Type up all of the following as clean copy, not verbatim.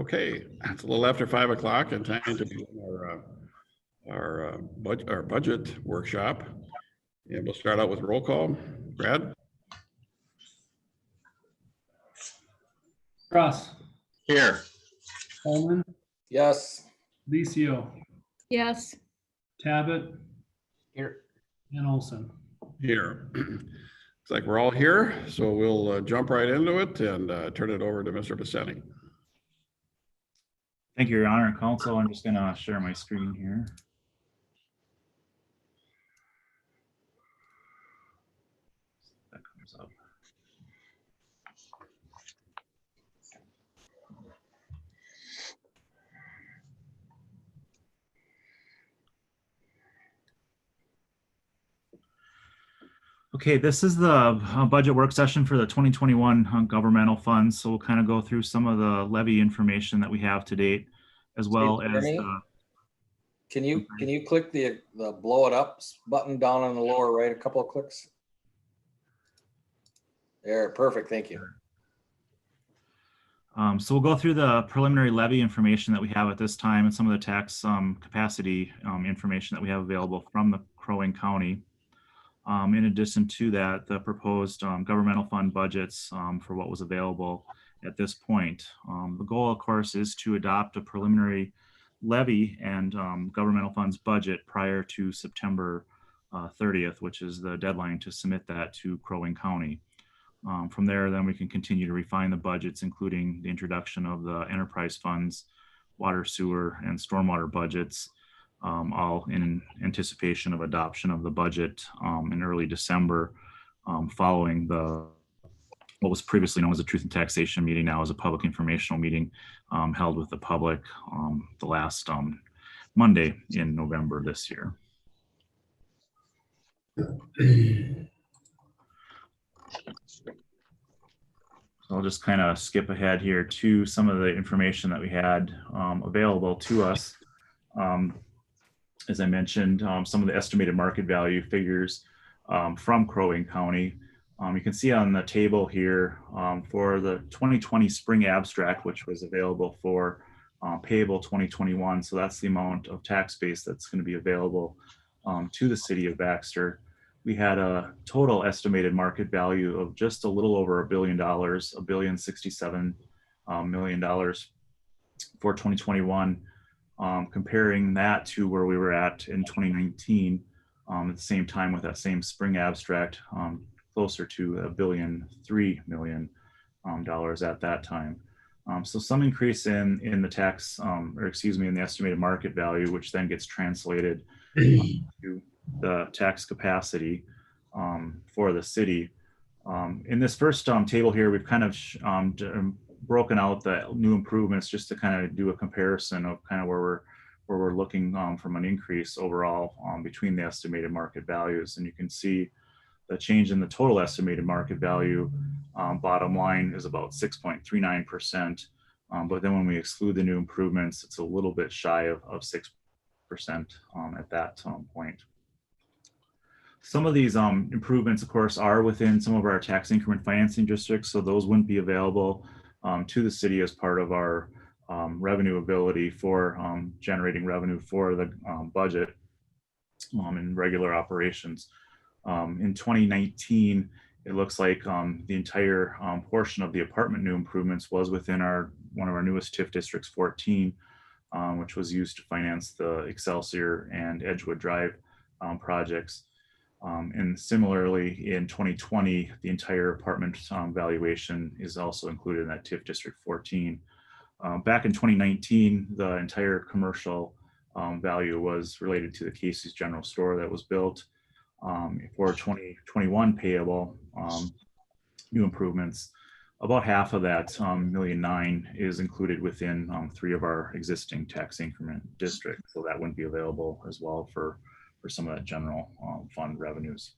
Okay, it's a little after 5 o'clock and time to begin our budget workshop. And we'll start out with roll call. Brad? Ross. Here. Coleman. Yes. Licio. Yes. Tabit. Here. And Olson. Here. Looks like we're all here, so we'll jump right into it and turn it over to Mr. Basseni. Thank you, Your Honor and Counsel. I'm just going to share my screen here. That comes up. Okay, this is the budget work session for the 2021 governmental funds. So we'll kind of go through some of the levy information that we have to date, as well as Can you click the blow it up button down on the lower right, a couple of clicks? There, perfect, thank you. So we'll go through the preliminary levy information that we have at this time and some of the tax capacity information that we have available from the Crow Wing County. In addition to that, the proposed governmental fund budgets for what was available at this point. The goal, of course, is to adopt a preliminary levy and governmental funds budget prior to September 30th, which is the deadline to submit that to Crow Wing County. From there, then we can continue to refine the budgets, including the introduction of the enterprise funds, water, sewer, and stormwater budgets, all in anticipation of adoption of the budget in early December, following what was previously known as a Truth and Taxation meeting, now as a public informational meeting held with the public the last Monday in November this year. So I'll just kind of skip ahead here to some of the information that we had available to us. As I mentioned, some of the estimated market value figures from Crow Wing County. You can see on the table here for the 2020 spring abstract, which was available for payable 2021. So that's the amount of tax base that's going to be available to the city of Baxter. We had a total estimated market value of just a little over $1 billion, $1.067 billion for 2021. Comparing that to where we were at in 2019 at the same time with that same spring abstract, closer to $1.3 billion at that time. So some increase in the tax, in the estimated market value, which then gets translated to the tax capacity for the city. In this first table here, we've kind of broken out the new improvements just to kind of do a comparison of kind of where we're looking from an increase overall between the estimated market values. And you can see the change in the total estimated market value bottom line is about 6.39%. But then when we exclude the new improvements, it's a little bit shy of 6% at that point. Some of these improvements, of course, are within some of our tax increment financing districts, so those wouldn't be available to the city as part of our revenue ability for generating revenue for the budget in regular operations. In 2019, it looks like the entire portion of the apartment new improvements was within one of our newest TIF districts, 14, which was used to finance the Excelsior and Edgewood Drive projects. And similarly, in 2020, the entire apartment valuation is also included in that TIF District 14. Back in 2019, the entire commercial value was related to the Casey's General Store that was built. For 2021 payable new improvements, about half of that $1.9 million is included within 3 of our existing tax increment districts. So that wouldn't be available as well for some of that general fund revenues.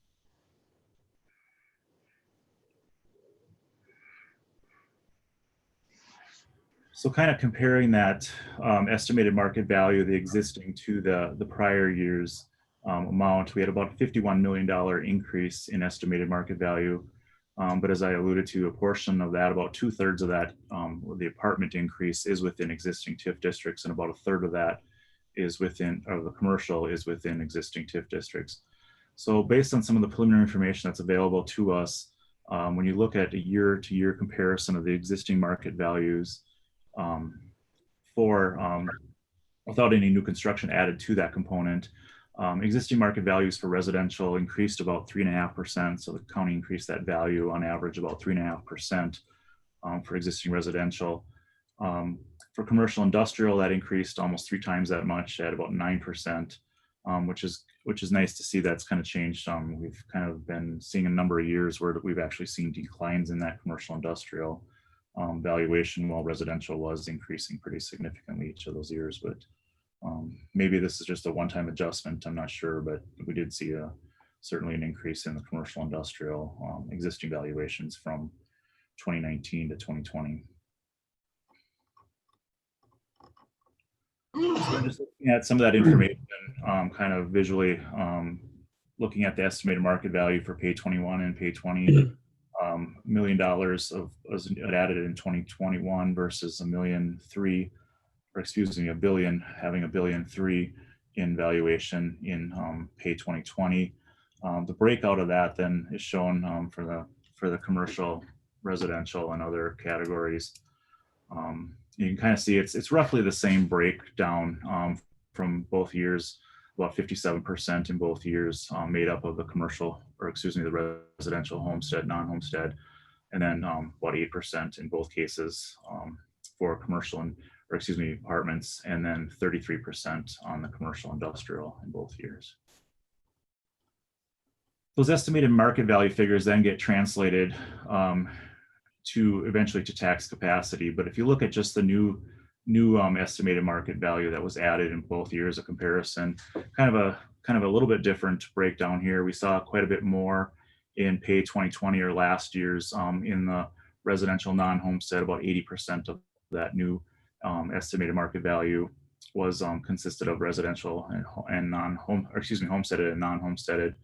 So kind of comparing that estimated market value, the existing, to the prior year's amount, we had about a $51 million increase in estimated market value But as I alluded to, a portion of that, about 2/3 of that, the apartment increase is within existing TIF districts, and about a third of that is within, or the commercial is within existing TIF districts. So based on some of the preliminary information that's available to us, when you look at a year-to-year comparison of the existing market values for without any new construction added to that component, existing market values for residential increased about 3.5%. So the county increased that value on average about 3.5% for existing residential. For commercial industrial, that increased almost 3 times that much at about 9%, which is nice to see. That's kind of changed. We've kind of been seeing a number of years where we've actually seen declines in that commercial industrial valuation, while residential was increasing pretty significantly each of those years. But maybe this is just a one-time adjustment. I'm not sure, but we did see certainly an increase in the commercial industrial existing valuations from 2019 to 2020. So just looking at some of that information, kind of visually looking at the estimated market value for pay 21 and pay 20, $1 million was added in 2021 versus $1.3 million, or excuse me, $1 billion, having $1.3 billion in valuation in pay 2020. The breakout of that then is shown for the commercial, residential, and other categories. You can kind of see it's roughly the same breakdown from both years, about 57% in both years made up of the commercial, or excuse me, the residential, homestead, non-homestead, and then about 8% in both cases for commercial and, or excuse me, apartments, and then 33% on the commercial industrial in both years. Those estimated market value figures then get translated to eventually to tax capacity. But if you look at just the new estimated market value that was added in both years, a comparison, kind of a little bit different breakdown here. We saw quite a bit more in pay 2020 or last year's in the residential non-homestead. About 80% of that new estimated market value was consisted of residential and non-home, or excuse me, homesteaded and non-homesteaded,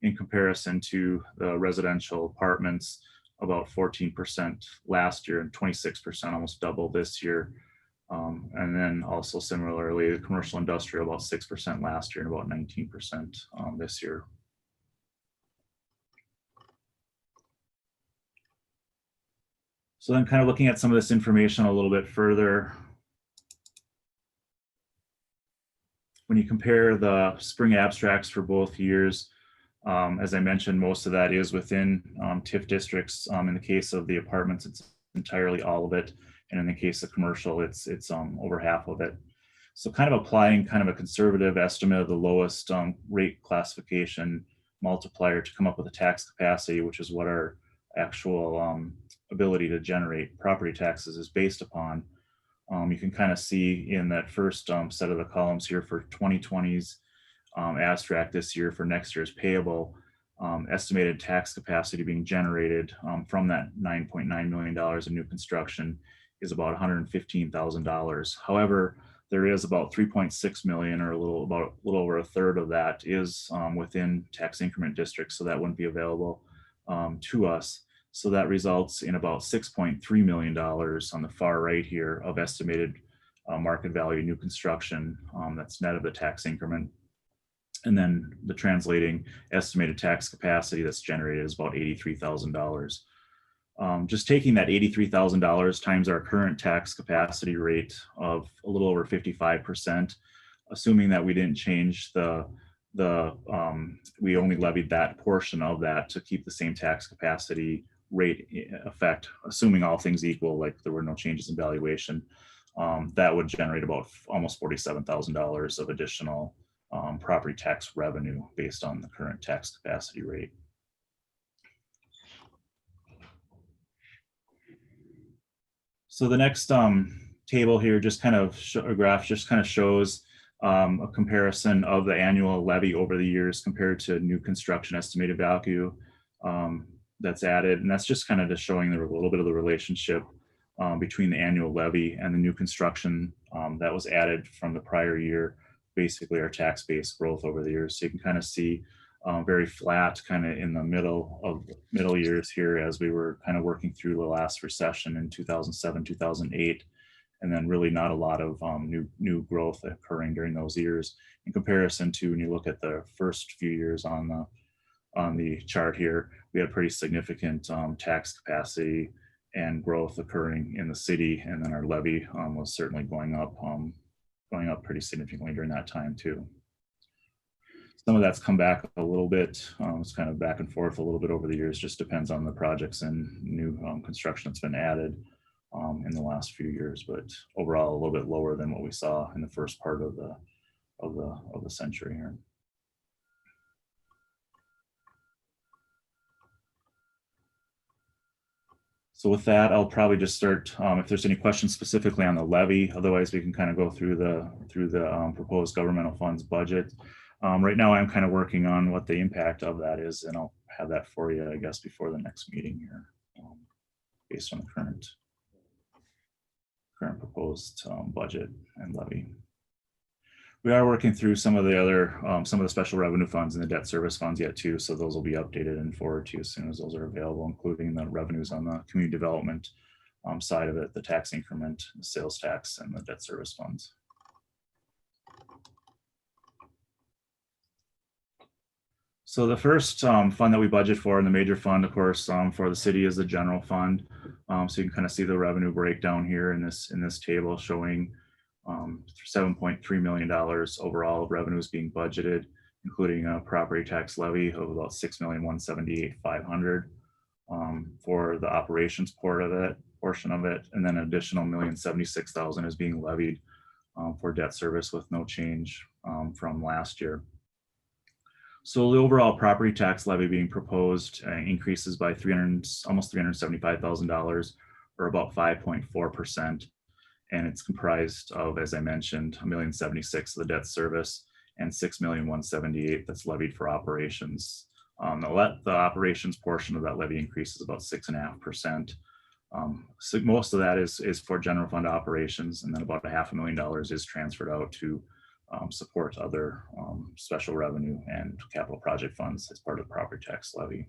in comparison to the residential apartments, about 14% last year and 26%, almost double this year. And then also similarly, the commercial industrial, about 6% last year and about 19% this year. So then kind of looking at some of this information a little bit further, when you compare the spring abstracts for both years, as I mentioned, most of that is within TIF districts. In the case of the apartments, it's entirely all of it. And in the case of commercial, it's over half of it. So kind of applying kind of a conservative estimate of the lowest rate classification multiplier to come up with a tax capacity, which is what our actual ability to generate property taxes is based upon. You can kind of see in that first set of the columns here for 2020's abstract this year for next year's payable, estimated tax capacity being generated from that $9.9 million in new construction is about $115,000. However, there is about $3.6 million, or a little over a third of that is within tax increment districts, so that wouldn't be available to us. So that results in about $6.3 million on the far right here of estimated market value new construction that's net of the tax increment. And then the translating estimated tax capacity that's generated is about $83,000. Just taking that $83,000 times our current tax capacity rate of a little over 55%, assuming that we didn't change we only levied that portion of that to keep the same tax capacity rate effect, assuming all things equal, like there were no changes in valuation, that would generate about almost $47,000 of additional property tax revenue based on the current tax capacity rate. So the next table here just kind of a graph just kind of shows a comparison of the annual levy over the years compared to new construction estimated value that's added, and that's just kind of just showing a little bit of the relationship between the annual levy and the new construction that was added from the prior year, basically our tax base growth over the years. So you can kind of see very flat kind of in the middle years here as we were kind of working through the last recession in 2007, 2008. And then really not a lot of new growth occurring during those years in comparison to when you look at the first few years on the chart here, we had pretty significant tax capacity and growth occurring in the city. And then our levy was certainly going up pretty significantly during that time too. Some of that's come back a little bit. It's kind of back and forth a little bit over the years, just depends on the projects and new construction that's been added in the last few years, but overall a little bit lower than what we saw in the first part of the century here. So with that, I'll probably just start, if there's any questions specifically on the levy, otherwise we can kind of go through the proposed governmental funds budget. Right now I'm kind of working on what the impact of that is, and I'll have that for you, I guess, before the next meeting here, based on the current proposed budget and levy. We are working through some of the special revenue funds and the debt service funds yet too, so those will be updated and forwarded to you as soon as those are available, including the revenues on the community development side of it, the tax increment, the sales tax, and the debt service funds. So the first fund that we budget for, and the major fund, of course, for the city is the general fund. So you can kind of see the revenue breakdown here in this table showing $7.3 million overall of revenues being budgeted, including a property tax levy of about $6,178,500 for the operations portion of it, and then an additional $1,076,000 is being levied for debt service with no change from last year. So the overall property tax levy being proposed increases by almost $375,000, or about 5.4%. And it's comprised of, as I mentioned, $1,076,000 of the debt service and $6,178,000 that's levied for operations. The operations portion of that levy increase is about 6.5%. So most of that is for general fund operations, and then about $500,000 is transferred out to support other special revenue and capital project funds as part of the property tax levy.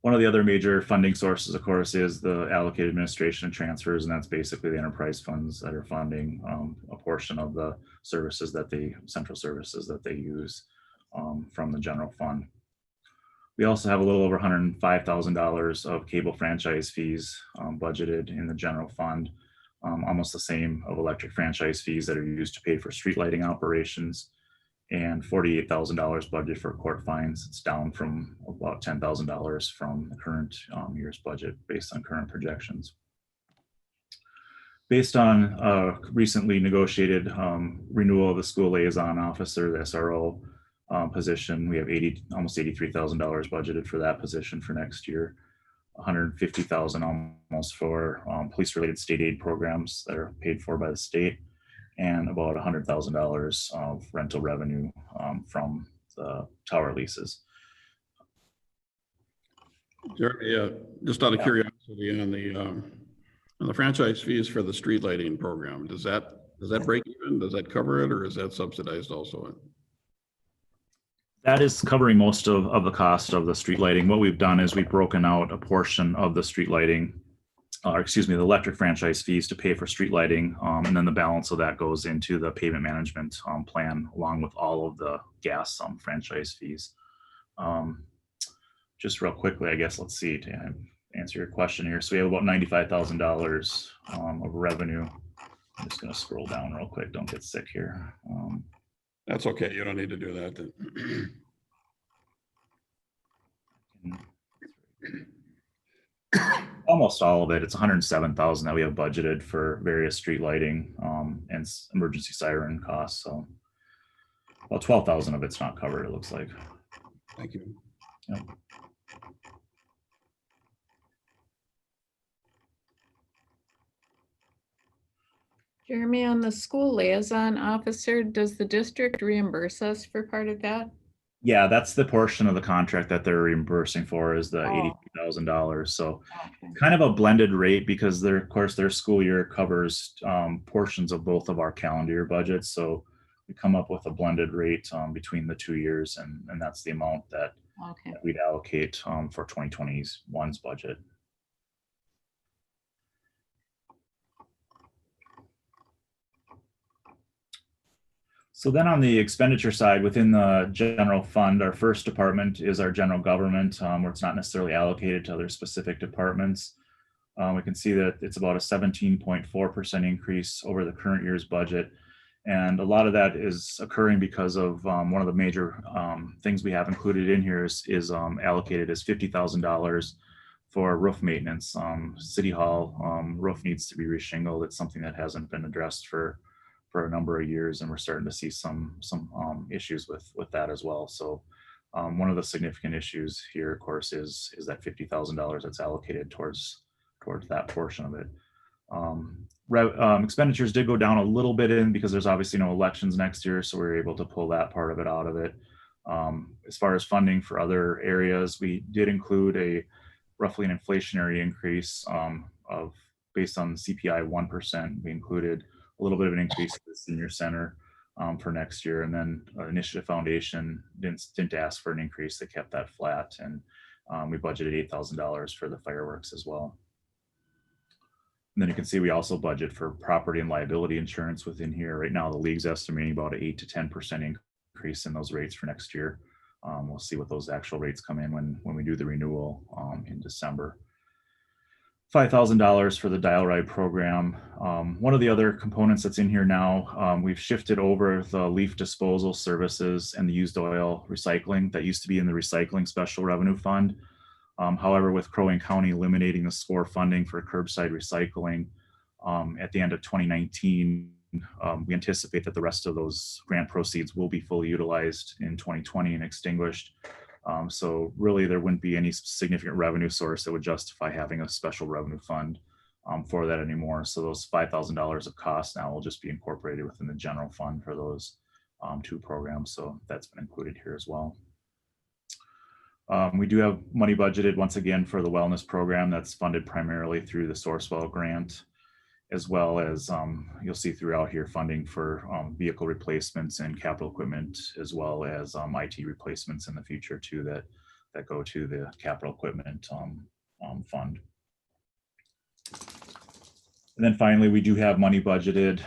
One of the other major funding sources, of course, is the allocated administration and transfers, and that's basically the enterprise funds that are funding a portion of the central services that they use from the general fund. We also have a little over $105,000 of cable franchise fees budgeted in the general fund. Almost the same of electric franchise fees that are used to pay for street lighting operations, and $48,000 budget for court fines. It's down from about $10,000 from the current year's budget based on current projections. Based on recently negotiated renewal of the school liaison officer, the SRO position, we have almost $83,000 budgeted for that position for next year. $150,000 almost for police-related state aid programs that are paid for by the state, and about $100,000 of rental revenue from the tower leases. Jeremy, just out of curiosity, on the franchise fees for the street lighting program, does that break even? Does that cover it, or is that subsidized also? That is covering most of the cost of the street lighting. What we've done is we've broken out a portion of the street lighting, the electric franchise fees to pay for street lighting, and then the balance of that goes into the pavement management plan, along with all of the gas franchise fees. Just real quickly, I guess, let's see, to answer your question here. So we have about $95,000 of revenue. I'm just going to scroll down real quick. Don't get sick here. That's okay. You don't need to do that then. Almost all of it. It's $107,000 that we have budgeted for various street lighting and emergency siren costs. So about $12,000 of it's not covered, it looks like. Thank you. Yep. Jeremy, on the school liaison officer, does the district reimburse us for part of that? Yeah, that's the portion of the contract that they're reimbursing for, is the $83,000. So kind of a blended rate, because of course their school year covers portions of both of our calendar year budgets. So we come up with a blended rate between the 2 years, and that's the amount that Okay. we'd allocate for 2021's budget. So then on the expenditure side, within the general fund, our first department is our general government, where it's not necessarily allocated to other specific departments. We can see that it's about a 17.4% increase over the current year's budget. And a lot of that is occurring because of one of the major things we have included in here is allocated as $50,000 for roof maintenance. City Hall roof needs to be reshingled. It's something that hasn't been addressed for a number of years, and we're starting to see some issues with that as well. So one of the significant issues here, of course, is that $50,000 that's allocated towards that portion of it. Expenditures did go down a little bit because there's obviously no elections next year, so we were able to pull that part of it out of it. As far as funding for other areas, we did include roughly an inflationary increase of based on CPI 1%. We included a little bit of an increase to the senior center for next year, and then Initiative Foundation didn't ask for an increase. They kept that flat, and we budgeted $8,000 for the fireworks as well. And then you can see we also budget for property and liability insurance within here. Right now, the league's estimating about an 8 to 10% increase in those rates for next year. We'll see what those actual rates come in when we do the renewal in December. $5,000 for the dial ride program. One of the other components that's in here now, we've shifted over the leaf disposal services and the used oil recycling that used to be in the recycling special revenue fund. However, with Crow Wing County eliminating the SCORE funding for curbside recycling at the end of 2019, we anticipate that the rest of those grant proceeds will be fully utilized in 2020 and extinguished. So really there wouldn't be any significant revenue source that would justify having a special revenue fund for that anymore. So those $5,000 of cost now will just be incorporated within the general fund for those two programs. So that's been included here as well. We do have money budgeted once again for the wellness program that's funded primarily through the Sourcewell grant, as well as you'll see throughout here funding for vehicle replacements and capital equipment, as well as IT replacements in the future too that go to the capital equipment fund. And then finally, we do have money budgeted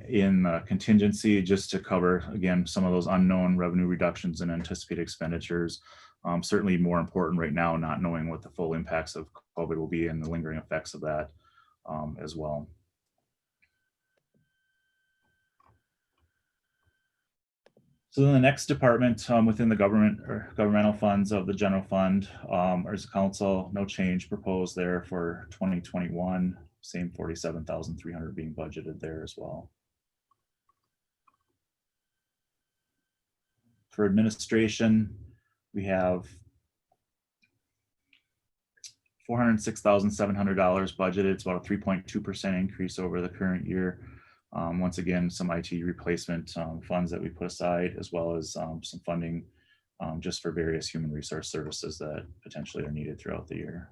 in contingency just to cover, again, some of those unknown revenue reductions and anticipated expenditures. Certainly more important right now, not knowing what the full impacts of COVID will be and the lingering effects of that as well. So then the next department within the government or governmental funds of the general fund, as a council, no change proposed there for 2021. Same 47,300 being budgeted there as well. For administration, we have $406,700 budgeted. It's about a 3.2% increase over the current year. Once again, some IT replacement funds that we put aside, as well as some funding just for various human resource services that potentially are needed throughout the year.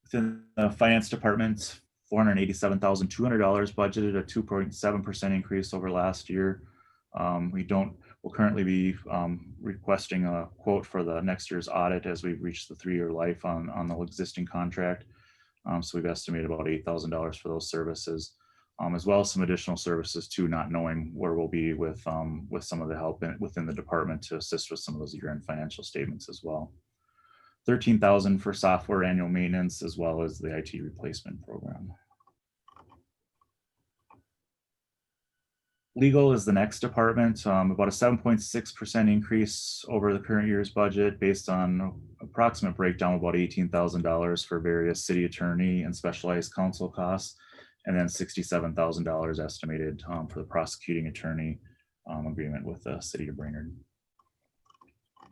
Within the finance department, $487,200 budgeted, a 2.7% increase over last year. We'll currently be requesting a quote for the next year's audit as we've reached the 3-year life on the existing contract. So we've estimated about $8,000 for those services, as well as some additional services too, not knowing where we'll be with some of the help within the department to assist with some of those year-end financial statements as well. $13,000 for software annual maintenance, as well as the IT replacement program. Legal is the next department, about a 7.6% increase over the current year's budget based on approximate breakdown of about $18,000 for various city attorney and specialized counsel costs, and then $67,000 estimated for the prosecuting attorney agreement with the city of Brainerd.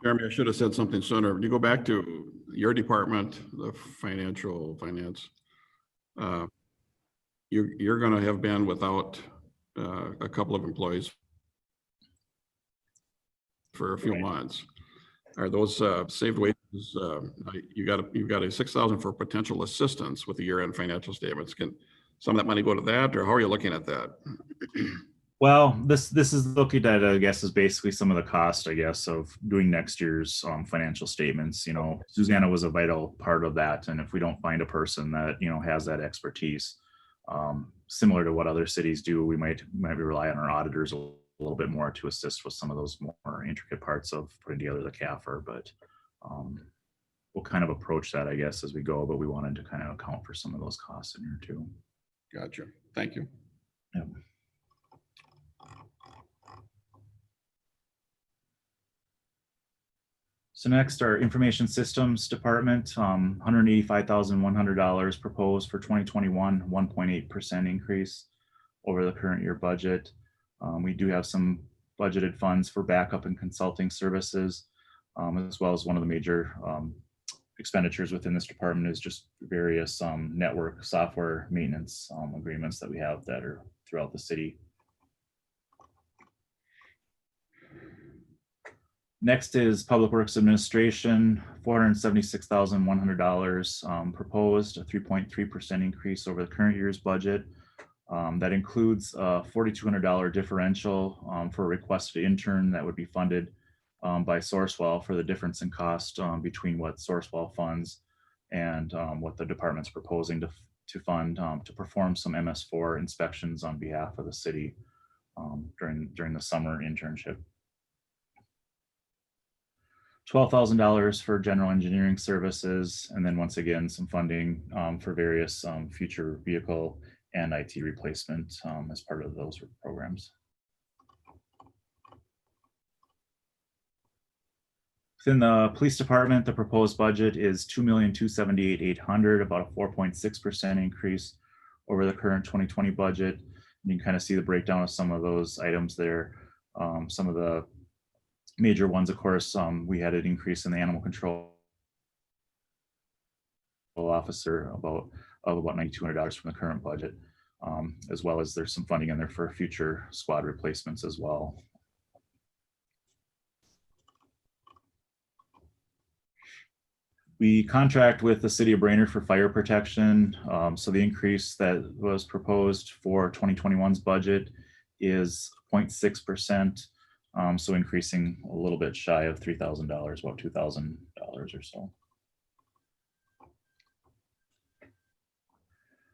Jeremy, I should have said something sooner. When you go back to your department, the finance, you're going to have been without a couple of employees for a few months. Are those saved wages? You've got a $6,000 for potential assistance with the year-end financial statements. some of that money go to that, or how are you looking at that? Well, this is looking at, I guess, is basically some of the cost, I guess, of doing next year's financial statements. You know, Susanna was a vital part of that, and if we don't find a person that has that expertise, similar to what other cities do, we might rely on our auditors a little bit more to assist with some of those more intricate parts of putting together the CAFR. But we'll kind of approach that, I guess, as we go. But we wanted to kind of account for some of those costs in here too. Gotcha. Thank you. Yep. So next, our information systems department, $185,100 proposed for 2021, 1.8% increase over the current year budget. We do have some budgeted funds for backup and consulting services, as well as one of the major expenditures within this department is just various network software maintenance agreements that we have that are throughout the city. Next is Public Works Administration, $476,100 proposed, a 3.3% increase over the current year's budget. That includes a $4,200 differential for a requested intern that would be funded by Sourcewell for the difference in cost between what Sourcewell funds and what the department's proposing to fund to perform some MS4 inspections on behalf of the city during the summer internship. $12,000 for general engineering services, and then once again some funding for various future vehicle and IT replacement as part of those programs. Within the police department, the proposed budget is $2,278,800, about a 4.6% increase over the current 2020 budget. And you can kind of see the breakdown of some of those items there. Some of the major ones, of course, we had an increase in the animal control officer of about $9,200 from the current budget, as well as there's some funding in there for future squad replacements as well. We contract with the city of Brainerd for fire protection. So the increase that was proposed for 2021's budget is 0.6%. So increasing a little bit shy of $3,000, about $2,000 or so.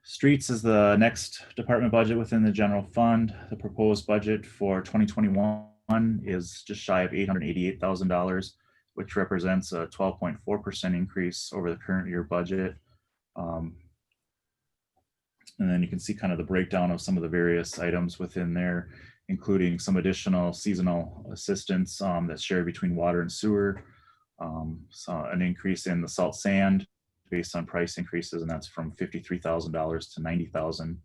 Streets is the next department budget within the general fund. The proposed budget for 2021 is just shy of $888,000, which represents a 12.4% increase over the current year budget. And then you can see kind of the breakdown of some of the various items within there, including some additional seasonal assistance that's shared between water and sewer, so an increase in the salt sand based on price increases, and that's from $53,000 to $90,000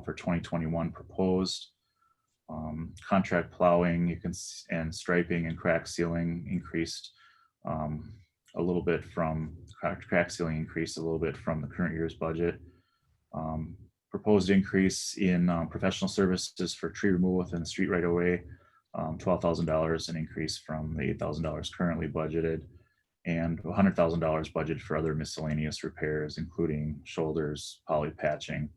for 2021 proposed. Contract plowing and striping and crack sealing increased a little bit from crack sealing increased a little bit from the current year's budget. Proposed increase in professional services for tree removal within the street right away, $12,000, an increase from the $8,000 currently budgeted, and $100,000 budgeted for other miscellaneous repairs, including shoulders, poly patching,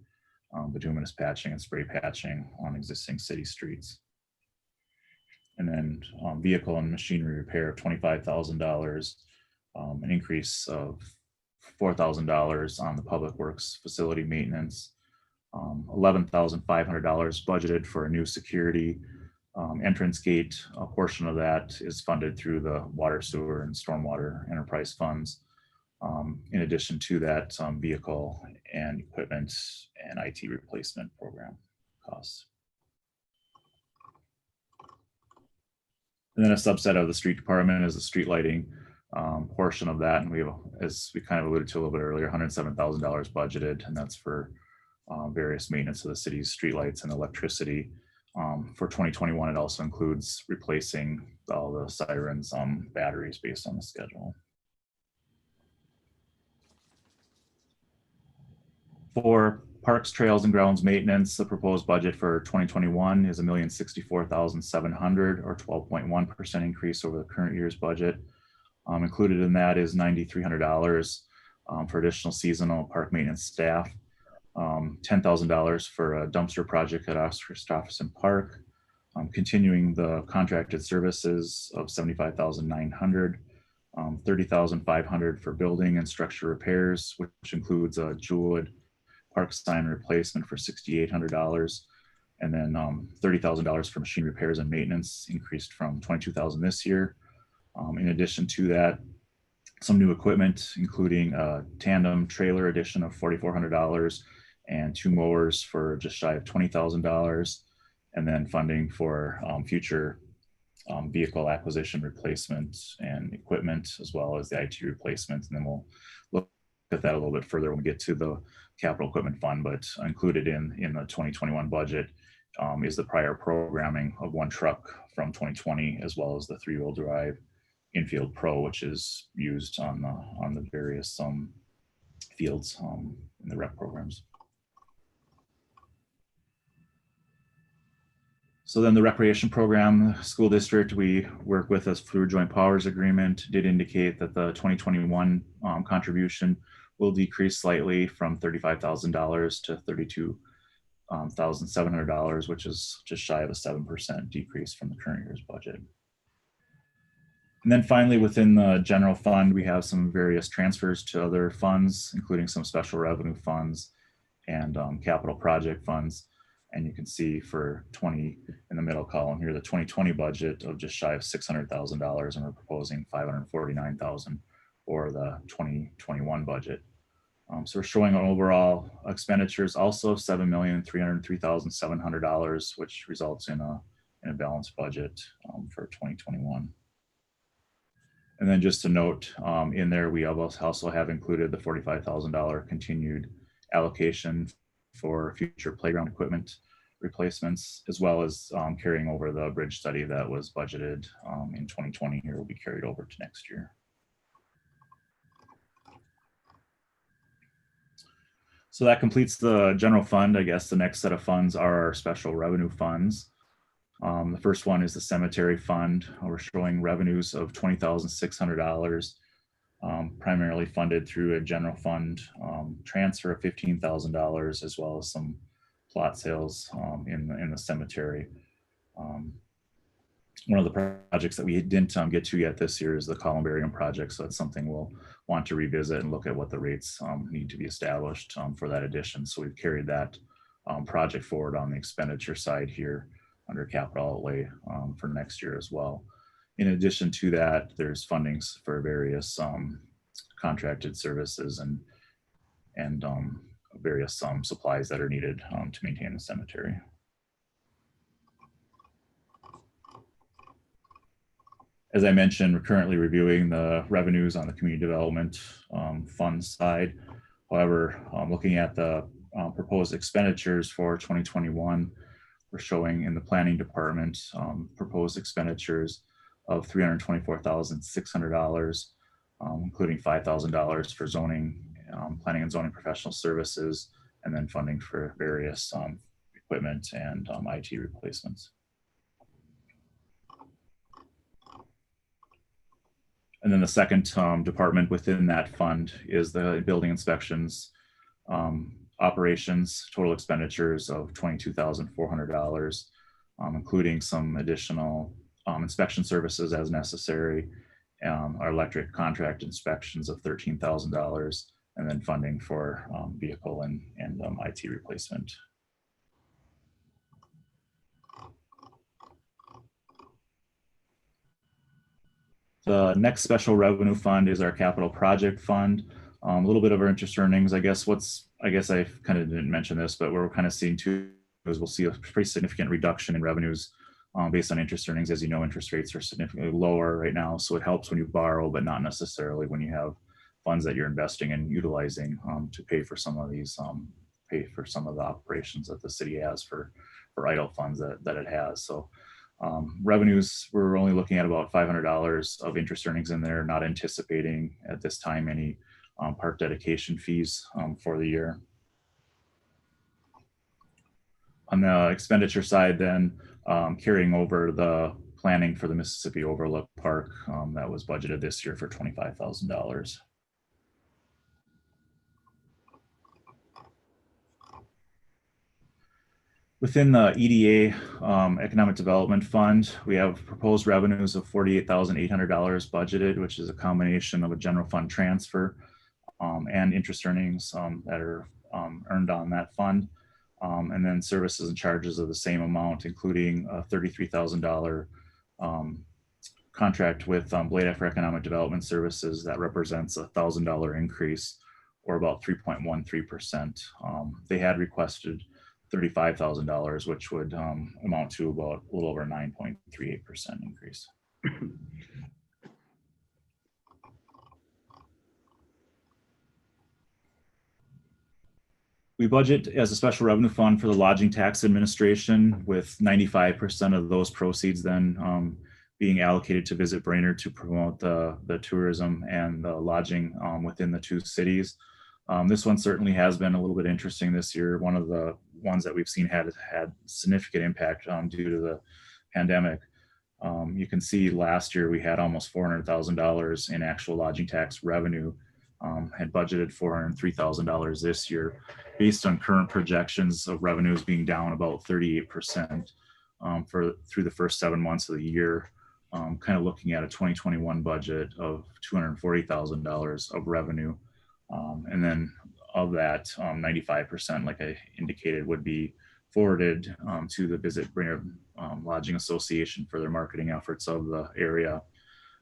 bituminous patching, and spray patching on existing city streets. And then vehicle and machinery repair of $25,000, an increase of $4,000 on the public works facility maintenance. $11,500 budgeted for a new security entrance gate. A portion of that is funded through the water, sewer, and stormwater enterprise funds. In addition to that, vehicle and equipment and IT replacement program costs. And then a subset of the street department is the street lighting portion of that. And we have, as we kind of alluded to a little bit earlier, $107,000 budgeted, and that's for various maintenance of the city's streetlights and electricity. For 2021, it also includes replacing all the sirens batteries based on the schedule. For parks, trails, and grounds maintenance, the proposed budget for 2021 is $1,064,700, or 12.1% increase over the current year's budget. Included in that is $9,300 for additional seasonal park maintenance staff. $10,000 for a dumpster project at Oscar Stockerson Park, continuing the contracted services of $75,900, $30,500 for building and structure repairs, which includes a Jewelwood Park sign replacement for $6,800, and then $30,000 for machine repairs and maintenance, increased from $22,000 this year. In addition to that, some new equipment, including a tandem trailer addition of $4,400 and 2 mowers for just shy of $20,000, and then funding for future vehicle acquisition replacement and equipment, as well as the IT replacement. And then we'll look at that a little bit further when we get to the capital equipment fund, but included in the 2021 budget is the prior programming of 1 truck from 2020, as well as the 3-wheel drive Infield Pro, which is used on the various fields in the rec programs. So then the recreation program, school district, we work with us through joint powers agreement, did indicate that the 2021 contribution will decrease slightly from $35,000 to $32,700, which is just shy of a 7% decrease from the current year's budget. And then finally, within the general fund, we have some various transfers to other funds, including some special revenue funds and capital project funds. And you can see for in the middle column here, the 2020 budget of just shy of $600,000, and we're proposing $549,000 for the 2021 budget. So we're showing an overall expenditures also of $7,303,700, which results in a balanced budget for 2021. And then just to note, in there, we also have included the $45,000 continued allocation for future playground equipment replacements, as well as carrying over the bridge study that was budgeted in 2020 here will be carried over to next year. So that completes the general fund. I guess the next set of funds are our special revenue funds. The first one is the cemetery fund. We're showing revenues of $20,600, primarily funded through a general fund transfer of $15,000, as well as some plot sales in the cemetery. One of the projects that we didn't get to yet this year is the columbarium project. So that's something we'll want to revisit and look at what the rates need to be established for that addition. So we've carried that project forward on the expenditure side here under capital outlay for next year as well. In addition to that, there's fundings for various contracted services and various supplies that are needed to maintain the cemetery. As I mentioned, we're currently reviewing the revenues on the community development fund side. However, looking at the proposed expenditures for 2021, we're showing in the planning department proposed expenditures of $324,600, including $5,000 for zoning, planning and zoning professional services, and then funding for various equipment and IT replacements. And then the second department within that fund is the building inspections operations, total expenditures of $22,400, including some additional inspection services as necessary, our electric contract inspections of $13,000, and then funding for vehicle and IT replacement. The next special revenue fund is our capital project fund. A little bit of our interest earnings. I guess I kind of didn't mention this, but we're kind of seeing too is we'll see a pretty significant reduction in revenues based on interest earnings. As you know, interest rates are significantly lower right now, so it helps when you borrow, but not necessarily when you have funds that you're investing and utilizing to pay for some of these, pay for some of the operations that the city has for idle funds that it has. So revenues, we're only looking at about $500 of interest earnings in there, not anticipating at this time any park dedication fees for the year. On the expenditure side then, carrying over the planning for the Mississippi Overlook Park that was budgeted this year for $25,000. Within the EDA Economic Development Fund, we have proposed revenues of $48,800 budgeted, which is a combination of a general fund transfer and interest earnings that are earned on that fund. And then services and charges of the same amount, including a $33,000 contract with Blade for Economic Development Services that represents a $1,000 increase, or about 3.13%. They had requested $35,000, which would amount to about a little over 9.38% increase. We budget as a special revenue fund for the lodging tax administration, with 95% of those proceeds then being allocated to Visit Brainerd to promote the tourism and the lodging within the two cities. This one certainly has been a little bit interesting this year. One of the ones that we've seen had significant impact due to the pandemic. You can see last year we had almost $400,000 in actual lodging tax revenue, had budgeted $403,000 this year, based on current projections of revenues being down about 38% through the first 7 months of the year. Kind of looking at a 2021 budget of $240,000 of revenue. And then of that, 95%, like I indicated, would be forwarded to the Visit Brainerd Lodging Association for their marketing efforts of the area.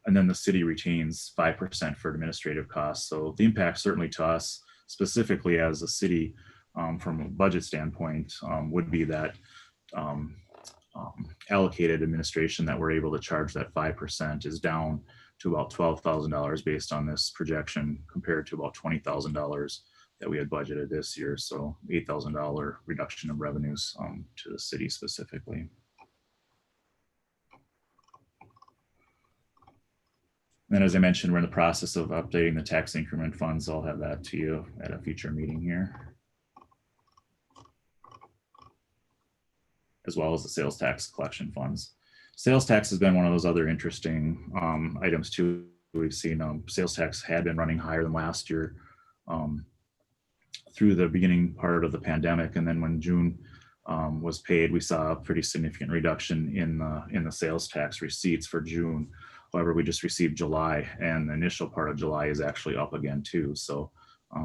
And then the city retains 5% for administrative costs. So the impact certainly to us, specifically as a city, from a budget standpoint, would be that allocated administration that we're able to charge, that 5%, is down to about $12,000 based on this projection, compared to about $20,000 that we had budgeted this year. So $8,000 reduction of revenues to the city specifically. And as I mentioned, we're in the process of updating the tax increment funds. I'll have that to you at a future meeting here, as well as the sales tax collection funds. Sales tax has been one of those other interesting items too. We've seen sales tax had been running higher than last year through the beginning part of the pandemic. And then when June was paid, we saw a pretty significant reduction in the sales tax receipts for June. However, we just received July, and the initial part of July is actually up again too. So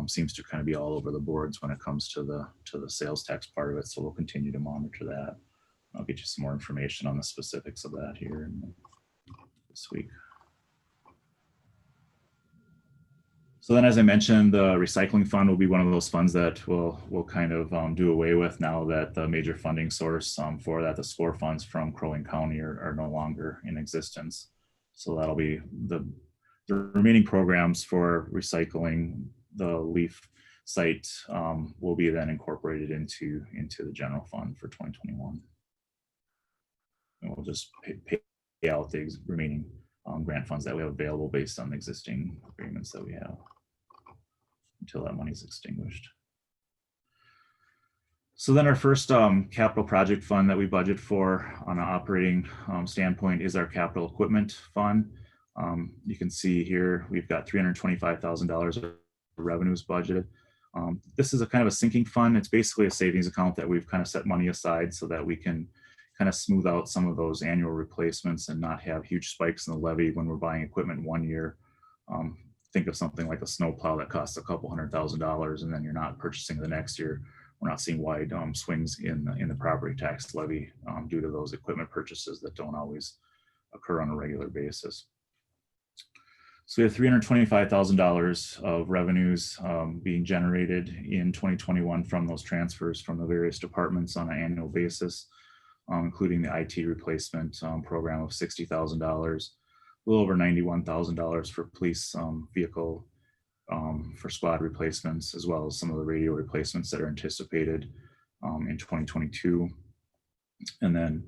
seems to kind of be all over the boards when it comes to the sales tax part of it. So we'll continue to monitor that. I'll get you some more information on the specifics of that here this week. So then, as I mentioned, the recycling fund will be one of those funds that we'll kind of do away with now that the major funding source for that, the SCORE funds from Crow Wing County, are no longer in existence. So that'll be the remaining programs for recycling the leaf site will be then incorporated into the general fund for 2021. And we'll just pay out the remaining grant funds that we have available based on the existing agreements that we have until that money is extinguished. So then our first capital project fund that we budget for on an operating standpoint is our capital equipment fund. You can see here we've got $325,000 of revenues budgeted. This is a kind of a sinking fund. It's basically a savings account that we've kind of set money aside so that we can kind of smooth out some of those annual replacements and not have huge spikes in the levy when we're buying equipment one year. Think of something like a snowplow that costs a couple $100,000 and then you're not purchasing the next year. We're not seeing wide swings in the property tax levy due to those equipment purchases that don't always occur on a regular basis. So we have $325,000 of revenues being generated in 2021 from those transfers from the various departments on an annual basis, including the IT replacement program of $60,000, a little over $91,000 for police vehicle for squad replacements, as well as some of the radio replacements that are anticipated in 2022. And then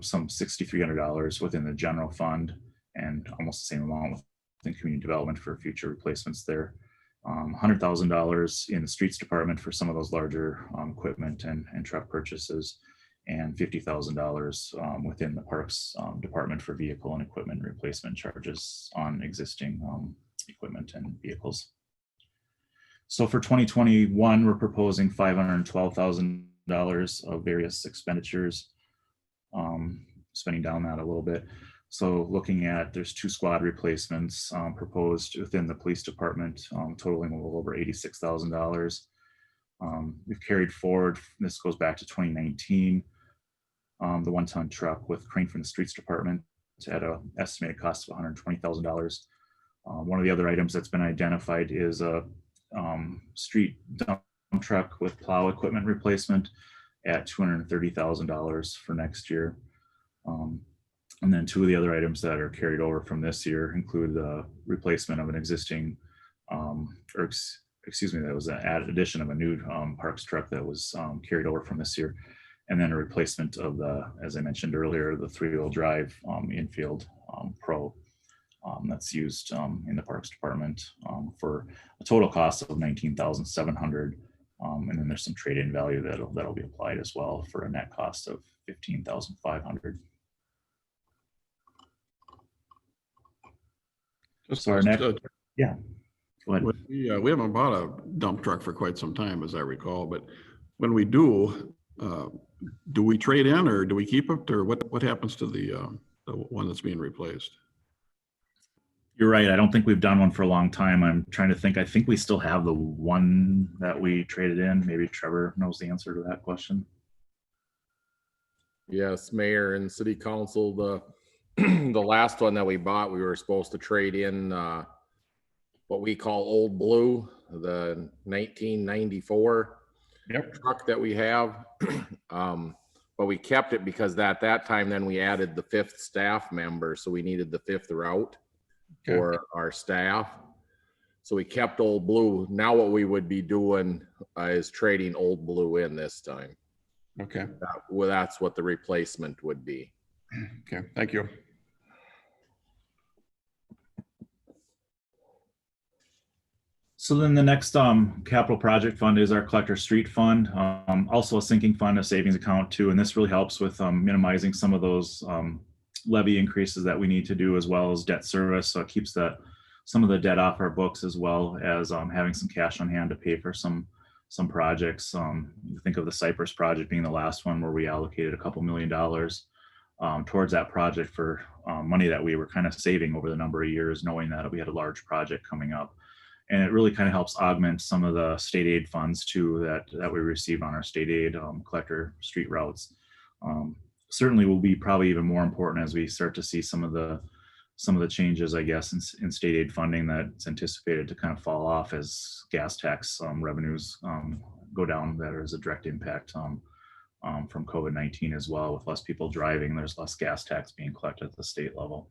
some $6,300 within the general fund, and almost the same amount within community development for future replacements there. $100,000 in the streets department for some of those larger equipment and truck purchases, and $50,000 within the parks department for vehicle and equipment replacement charges on existing equipment and vehicles. So for 2021, we're proposing $512,000 of various expenditures, spending down that a little bit. So looking at, there's 2 squad replacements proposed within the police department, totaling a little over $86,000. We've carried forward, this goes back to 2019, the 1-ton truck with crane from the streets department at an estimated cost of $120,000. One of the other items that's been identified is a street dump truck with plow equipment replacement at $230,000 for next year. And then 2 of the other items that are carried over from this year include the replacement of an existing, that was an added addition of a new parks truck that was carried over from this year. And then a replacement of the, as I mentioned earlier, the 3-wheel drive infield Pro that's used in the Parks Department for a total cost of $19,700. And then there's some trade-in value that'll be applied as well for a net cost of $15,500. So our next, yeah, go ahead. We haven't bought a dump truck for quite some time, as I recall, but when we do we trade in or do we keep it, or what happens to the one that's being replaced? You're right. I don't think we've done one for a long time. I'm trying to think. I think we still have the one that we traded in. Maybe Trevor knows the answer to that question. Yes, Mayor and City Council, the last one that we bought, we were supposed to trade in what we call Old Blue, the 1994 truck that we have. But we kept it because at that time, then we added the 5th staff member. So we needed the 5th route for our staff. So we kept Old Blue. Now what we would be doing is trading Old Blue in this time. Okay. That's what the replacement would be. Okay, thank you. So then the next capital project fund is our collector street fund, also a sinking fund, a savings account too. And this really helps with minimizing some of those levy increases that we need to do, as well as debt service. So it keeps some of the debt off our books, as well as having some cash on hand to pay for some projects. Think of the Cypress project being the last one, where we allocated a couple $1 million towards that project for money that we were kind of saving over the number of years, knowing that we had a large project coming up. And it really kind of helps augment some of the state aid funds too that we receive on our state aid collector street routes. Certainly will be probably even more important as we start to see some of the changes, I guess, in state aid funding that's anticipated to kind of fall off as gas tax revenues go down. That is a direct impact from COVID-19 as well. With less people driving, there's less gas tax being collected at the state level.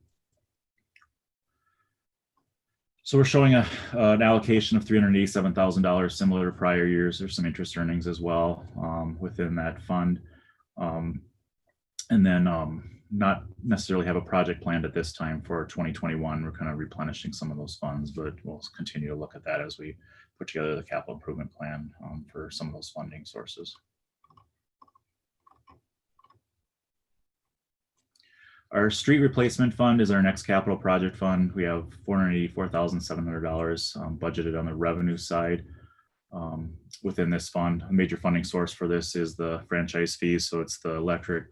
So we're showing an allocation of $387,000, similar to prior years. There's some interest earnings as well within that fund. And then not necessarily have a project planned at this time for 2021. We're kind of replenishing some of those funds, but we'll continue to look at that as we put together the capital improvement plan for some of those funding sources. Our street replacement fund is our next capital project fund. We have $484,700 budgeted on the revenue side within this fund. A major funding source for this is the franchise fees. So it's the electric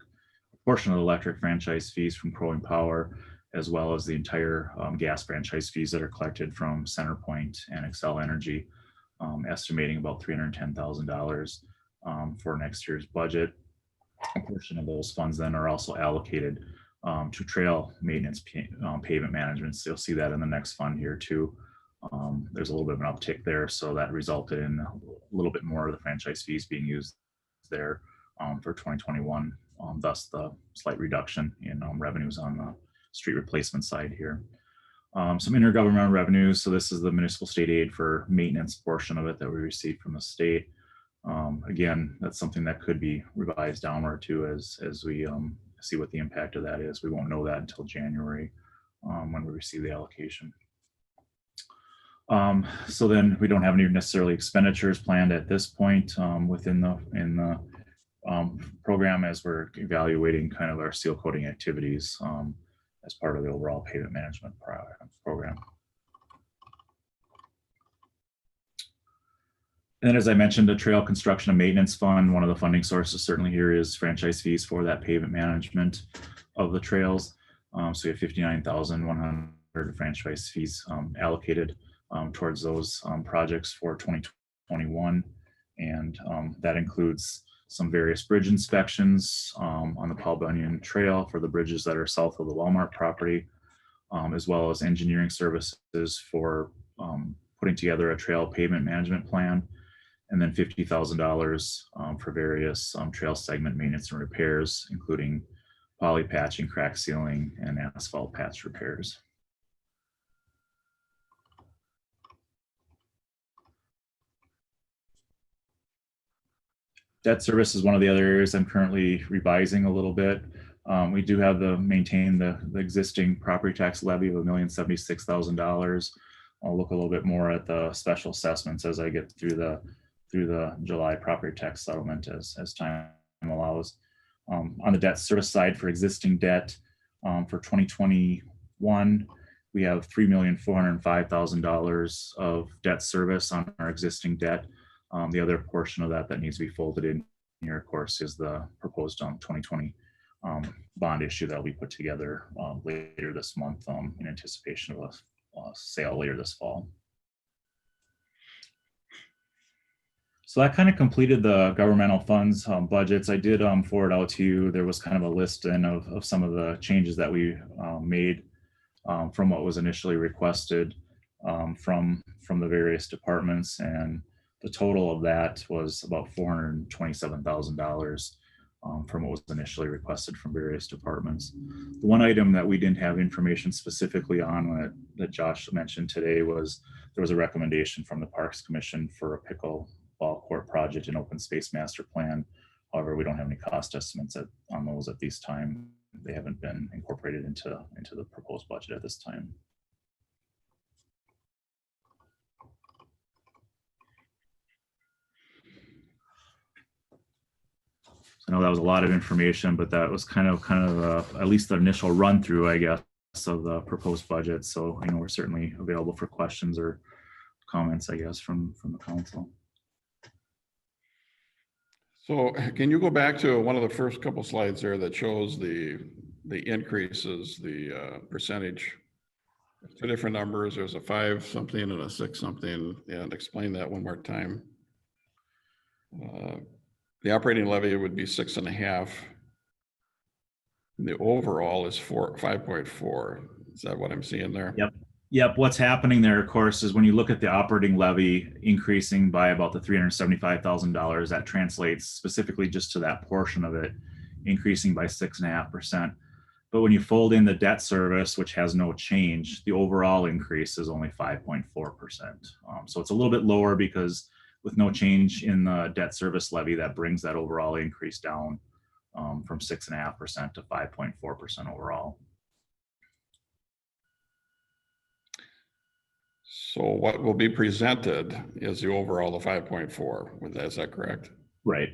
portion of the electric franchise fees from Crowing Power, as well as the entire gas franchise fees that are collected from CenterPoint and Excel Energy, estimating about $310,000 for next year's budget. A portion of those funds then are also allocated to trail maintenance, pavement management. So you'll see that in the next fund here too. There's a little bit of an uptick there, so that resulted in a little bit more of the franchise fees being used there for 2021. Thus the slight reduction in revenues on the street replacement side here. Some intergovernmental revenues. So this is the municipal state aid for maintenance portion of it that we received from the state. Again, that's something that could be revised downward too as we see what the impact of that is. We won't know that until January when we receive the allocation. So then we don't have any necessarily expenditures planned at this point within the program, as we're evaluating kind of our seal coating activities as part of the overall pavement management program. And then, as I mentioned, the trail construction and maintenance fund, one of the funding sources certainly here is franchise fees for that pavement management of the trails. So we have 59,100 franchise fees allocated towards those projects for 2021. And that includes some various bridge inspections on the Paul Bunyan Trail for the bridges that are south of the Walmart property, as well as engineering services for putting together a trail pavement management plan, and then $50,000 for various trail segment maintenance and repairs, including poly patching, crack sealing, and asphalt patch repairs. Debt service is one of the other areas I'm currently revising a little bit. We do have maintain the existing property tax levy of $1,076,000. I'll look a little bit more at the special assessments as I get through the July property tax settlement as time allows. On the debt service side for existing debt for 2021, we have $3,405,000 of debt service on our existing debt. The other portion of that needs to be folded in here, of course, is the proposed 2020 bond issue that will be put together later this month in anticipation of a sale later this fall. So that kind of completed the governmental funds budgets. I did forward out to you. There was kind of a list in of some of the changes that we made from what was initially requested from the various departments, and the total of that was about $427,000 from what was initially requested from various departments. The one item that we didn't have information specifically on that Josh mentioned today was there was a recommendation from the Parks Commission for a pickleball court project and open space master plan. However, we don't have any cost estimates on those at this time. They haven't been incorporated into the proposed budget at this time. I know that was a lot of information, but that was kind of at least the initial run through, I guess, of the proposed budget. So we're certainly available for questions or comments, I guess, from the council. So can you go back to one of the first couple slides there that shows the increases, the percentage, two different numbers. There's a 5 something and a 6 something, and explain that one more time. The operating levy would be 6.5. The overall is 5.4. Is that what I'm seeing there? Yep. What's happening there, of course, is when you look at the operating levy increasing by about the $375,000, that translates specifically just to that portion of it increasing by 6.5%. But when you fold in the debt service, which has no change, the overall increase is only 5.4%. So it's a little bit lower because with no change in the debt service levy, that brings that overall increase down from 6.5% to 5.4% overall. So what will be presented is the overall of 5.4. Is that correct? Right.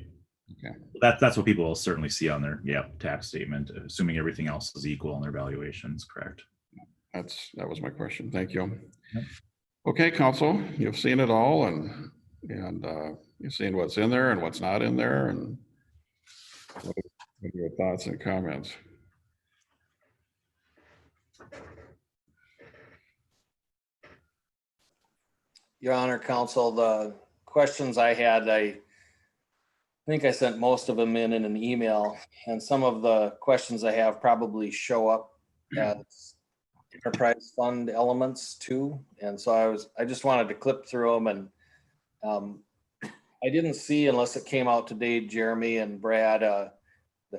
Okay. That's what people will certainly see on their tax statement, assuming everything else is equal in their valuations. Correct. That was my question. Thank you. Yep. Okay, council, you've seen it all, and you've seen what's in there and what's not in there, and what are your thoughts and comments? Your Honor, Counsel, the questions I had, I think I sent most of them in an email, and some of the questions I have probably show up as enterprise fund elements too. And so I just wanted to clip through them, and I didn't see, unless it came out today, Jeremy and Brad, the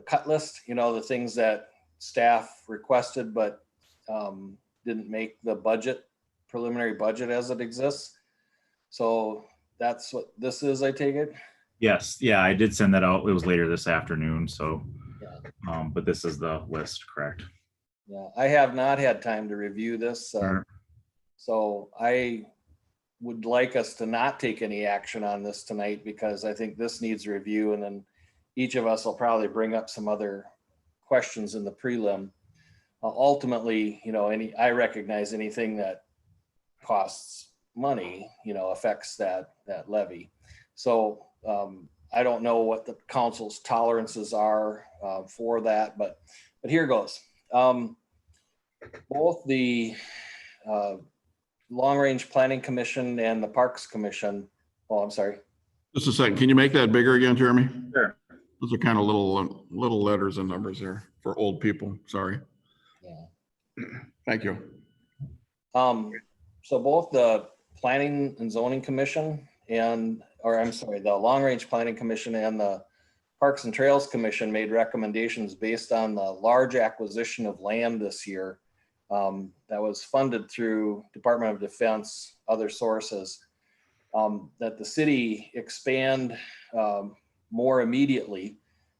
cut list, the things that staff requested, but didn't make the preliminary budget as it exists. So that's what this is, I take it? Yes. Yeah, I did send that out. It was later this afternoon. So, Yeah. But this is the list, correct? Yeah, I have not had time to review this. Sure. So I would like us to not take any action on this tonight, because I think this needs review, and then each of us will probably bring up some other questions in the prelim. Ultimately, I recognize anything that costs money, affects that levy. So I don't know what the council's tolerances are for that, but here goes. Both the Long Range Planning Commission and the Parks Commission, oh, I'm sorry. Just a second. Can you make that bigger again, Jeremy? Sure. Those are kind of little letters and numbers there for old people. Sorry. Yeah. Thank you. So both the Planning and Zoning Commission the Long Range Planning Commission and the Parks and Trails Commission made recommendations based on the large acquisition of land this year that was funded through Department of Defense, other sources, that the city expand more immediately.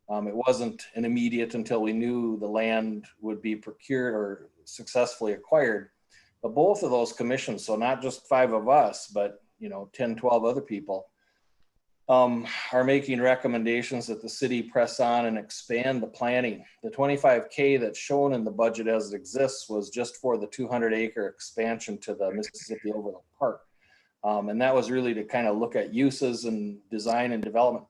It wasn't an immediate until we knew the land would be procured or successfully acquired. But both of those commissions, so not just 5 of us, but 10, 12 other people, are making recommendations that the city press on and expand the planning. The 25K that's shown in the budget as it exists was just for the 200-acre expansion to the Mississippi Overland Park. And that was really to kind of look at uses and design and development.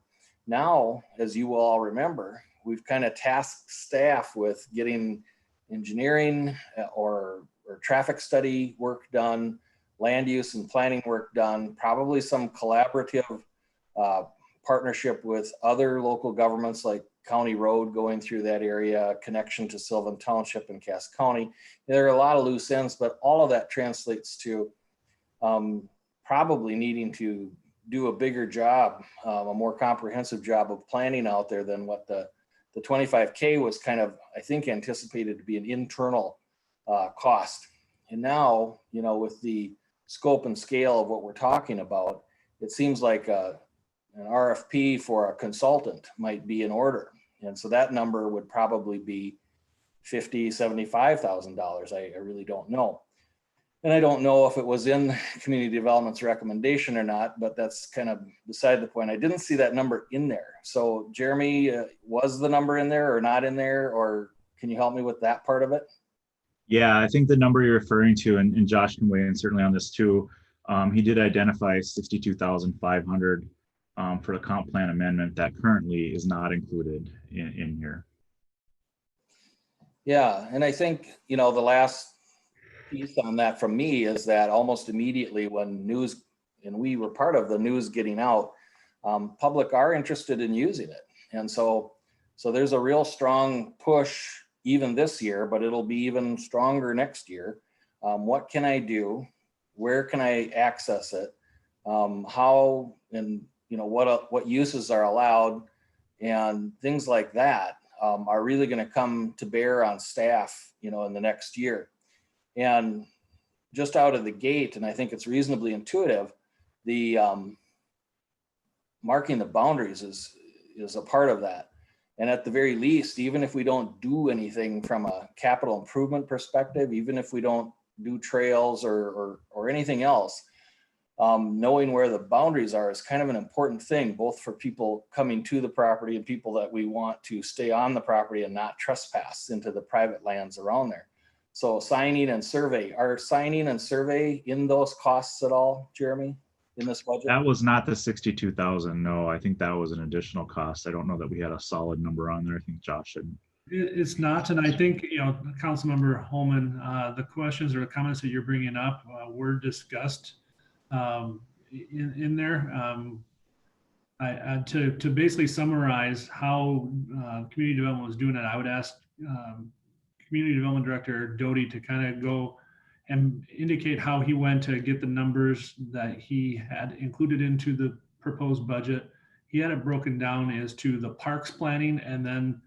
Now, as you will all remember, we've kind of tasked staff with getting engineering or traffic study work done, land use and planning work done, probably some collaborative partnership with other local governments like County Road going through that area, connection to Sylvan Township and Cass County. There are a lot of loose ends, but all of that translates to probably needing to do a bigger job, a more comprehensive job of planning out there than what the 25K was kind of, I think, anticipated to be an internal cost. And now, with the scope and scale of what we're talking about, it seems like an RFP for a consultant might be in order. And so that number would probably be $50,000, $75,000. I really don't know. And I don't know if it was in community development's recommendation or not, but that's kind of beside the point. I didn't see that number in there. So Jeremy, was the number in there or not in there, or can you help me with that part of it? Yeah, I think the number you're referring to, and Josh can weigh in certainly on this too, he did identify 62,500 for the comp plan amendment that currently is not included in here. Yeah, and I think, the last piece on that from me is that almost immediately when news, and we were part of the news getting out, public are interested in using it. And so there's a real strong push even this year, but it'll be even stronger next year. What can I do? Where can I access it? How, and what uses are allowed, and things like that are really going to come to bear on staff, in the next year. And just out of the gate, and I think it's reasonably intuitive, the marking the boundaries is a part of that. And at the very least, even if we don't do anything from a capital improvement perspective, even if we don't do trails or anything else, knowing where the boundaries are is kind of an important thing, both for people coming to the property and people that we want to stay on the property and not trespass into the private lands around there. So signing and survey, are signing and survey in those costs at all, Jeremy, in this budget? That was not the 62,000. No, I think that was an additional cost. I don't know that we had a solid number on there. I think Josh should. It's not, and I think, Councilmember Holman, the questions or the comments that you're bringing up were discussed in there. To basically summarize how community development was doing it, I would ask Community Development Director Doty to kind of go and indicate how he went to get the numbers that he had included into the proposed budget. He had it broken down as to the parks planning and then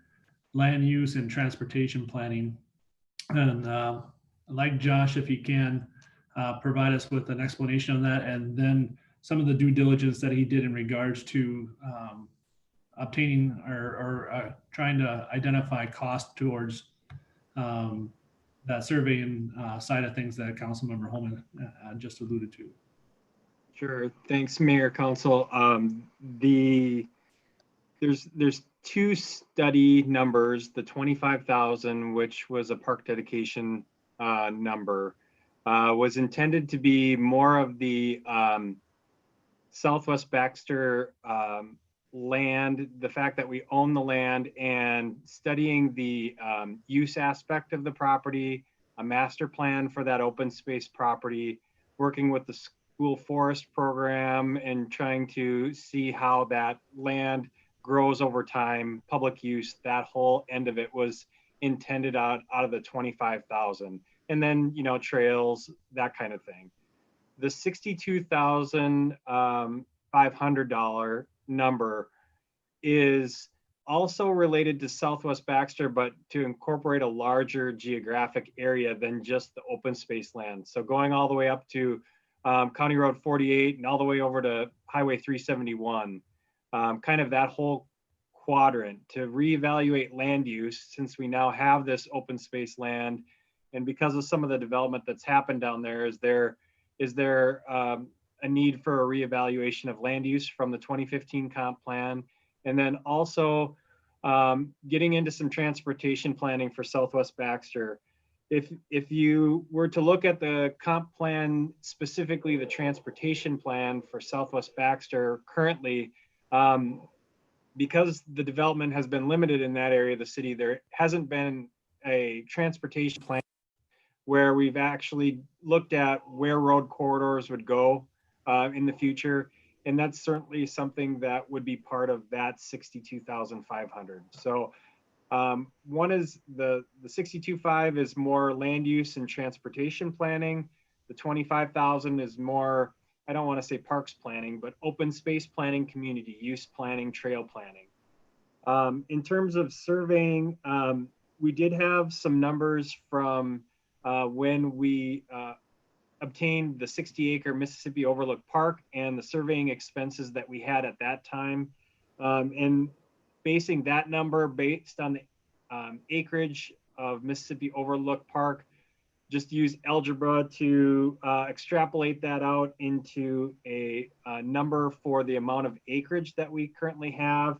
land use and transportation planning. And like Josh, if he can provide us with an explanation on that, and then some of the due diligence that he did in regards to obtaining or trying to identify cost towards that surveying side of things that Councilmember Holman just alluded to. Sure. Thanks, Mayor, Council. There's two study numbers. The 25,000, which was a park dedication number, was intended to be more of the Southwest Baxter land, the fact that we own the land, and studying the use aspect of the property, a master plan for that open space property, working with the school forest program and trying to see how that land grows over time, public use, that whole end of it was intended out of the 25,000. And then, you know, trails, that kind of thing. The $62,500 number is also related to Southwest Baxter, but to incorporate a larger geographic area than just the open space land. So going all the way up to County Road 48 and all the way over to Highway 371, kind of that whole quadrant to reevaluate land use, since we now have this open space land. And because of some of the development that's happened down there, is there a need for a reevaluation of land use from the 2015 comp plan? And then also getting into some transportation planning for Southwest Baxter. If you were to look at the comp plan, specifically the transportation plan for Southwest Baxter currently, because the development has been limited in that area of the city, there hasn't been a transportation plan where we've actually looked at where road corridors would go in the future. And that's certainly something that would be part of that 62,500. So one is the 62.5 is more land use and transportation planning. The 25,000 is more, I don't want to say parks planning, but open space planning, community use planning, trail planning. In terms of surveying, we did have some numbers from when we obtained the 60-acre Mississippi Overlook Park and the surveying expenses that we had at that time. And basing that number based on the acreage of Mississippi Overlook Park, just use algebra to extrapolate that out into a number for the amount of acreage that we currently have.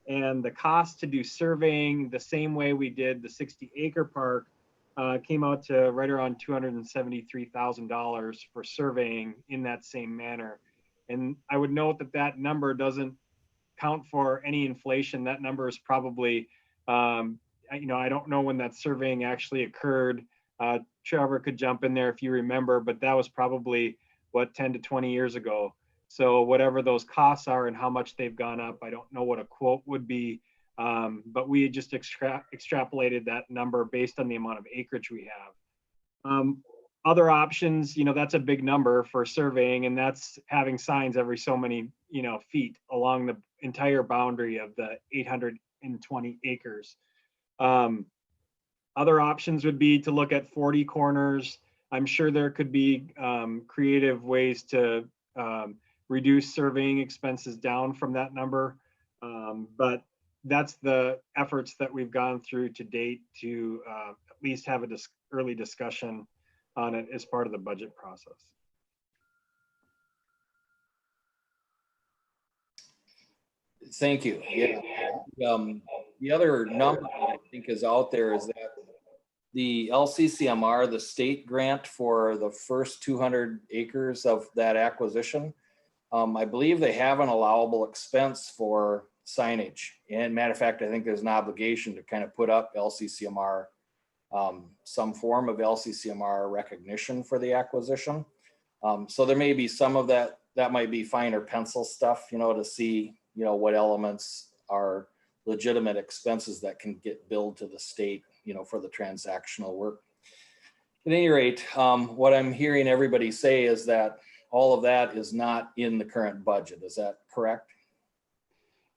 And the cost to do surveying the same way we did the 60-acre park came out to right around $273,000 for surveying in that same manner. And I would note that that number doesn't count for any inflation. That number is probably, you know, I don't know when that surveying actually occurred. Trevor could jump in there if you remember, but that was probably what, 10 to 20 years ago. So whatever those costs are and how much they've gone up, I don't know what a quote would be. But we had just extrapolated that number based on the amount of acreage we have. Other options, you know, that's a big number for surveying, and that's having signs every so many, you know, feet along the entire boundary of the 820 acres. Other options would be to look at 40 corners. I'm sure there could be creative ways to reduce surveying expenses down from that number. But that's the efforts that we've gone through to date to at least have an early discussion on it as part of the budget process. Thank you. Yeah. The other number that I think is out there is that the LCCMR, the state grant for the first 200 acres of that acquisition, I believe they have an allowable expense for signage. And matter of fact, I think there's an obligation to kind of put up LCCMR, some form of LCCMR recognition for the acquisition. So there may be some of that might be finer pencil stuff, you know, to see, you know, what elements are legitimate expenses that can get billed to the state, you know, for the transactional work. At any rate, what I'm hearing everybody say is that all of that is not in the current budget. Is that correct?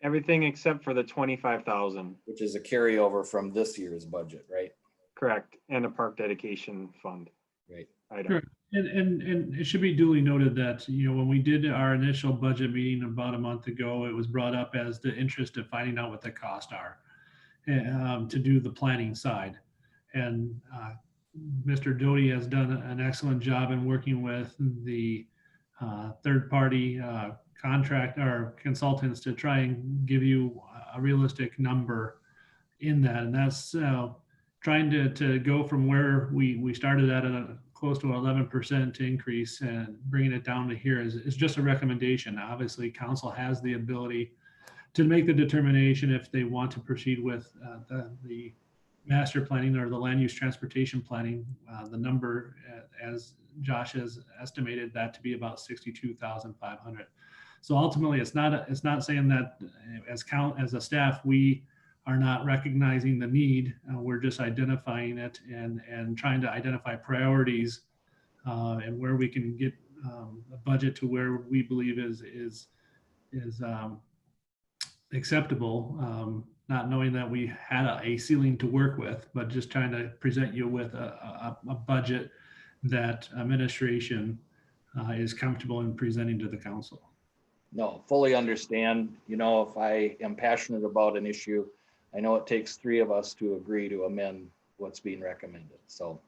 Everything except for the 25,000. Which is a carryover from this year's budget, right? Correct, and a park dedication fund. Right. Item. Sure. And it should be duly noted that, you know, when we did our initial budget meeting about a month ago, it was brought up as the interest of finding out what the costs are to do the planning side. And Mr. Doty has done an excellent job in working with the third-party contract or consultants to try and give you a realistic number in that. And that's trying to go from where we started at a close to 11% increase and bringing it down to here is just a recommendation. Obviously, council has the ability to make the determination if they want to proceed with the master planning or the land use transportation planning. The number, as Josh has estimated that to be about 62,500. So ultimately, it's not saying that as a staff, we are not recognizing the need. We're just identifying it and trying to identify priorities and where we can get a budget to where we believe is acceptable. Not knowing that we had a ceiling to work with, but just trying to present you with a budget that administration is comfortable in presenting to the council. No, fully understand. You know, if I am passionate about an issue, I know it takes 3 of us to agree to amend what's being recommended. So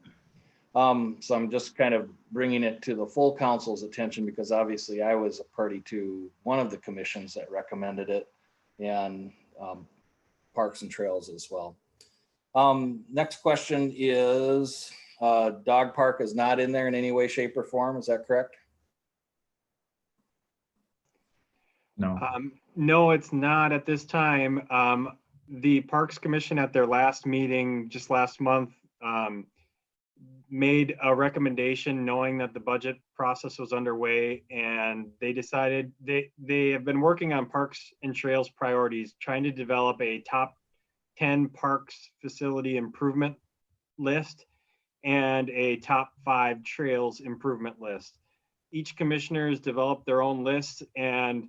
I'm just kind of bringing it to the full council's attention because obviously I was a party to one of the commissions that recommended it, and Parks and Trails as well. Next question is, dog park is not in there in any way, shape, or form. Is that correct? No. No, it's not at this time. The Parks Commission at their last meeting just last month made a recommendation knowing that the budget process was underway, and they decided they have been working on Parks and Trails priorities, trying to develop a top 10 parks facility improvement list and a top 5 trails improvement list. Each commissioner has developed their own list, and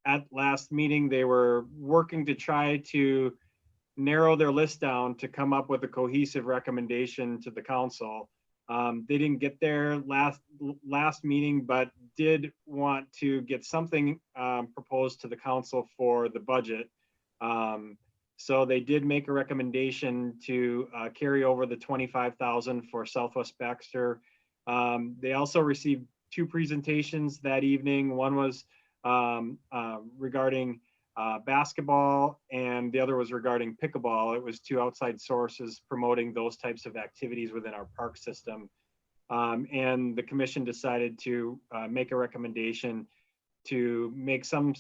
at last meeting, they were working to try to narrow their list down to come up with a cohesive recommendation to the council. They didn't get there last meeting, but did want to get something proposed to the council for the budget. So they did make a recommendation to carry over the 25,000 for Southwest Baxter. They also received 2 presentations that evening. One was regarding basketball, and the other was regarding pickleball. It was 2 outside sources promoting those types of activities within our park system. And the commission decided to make a recommendation to make some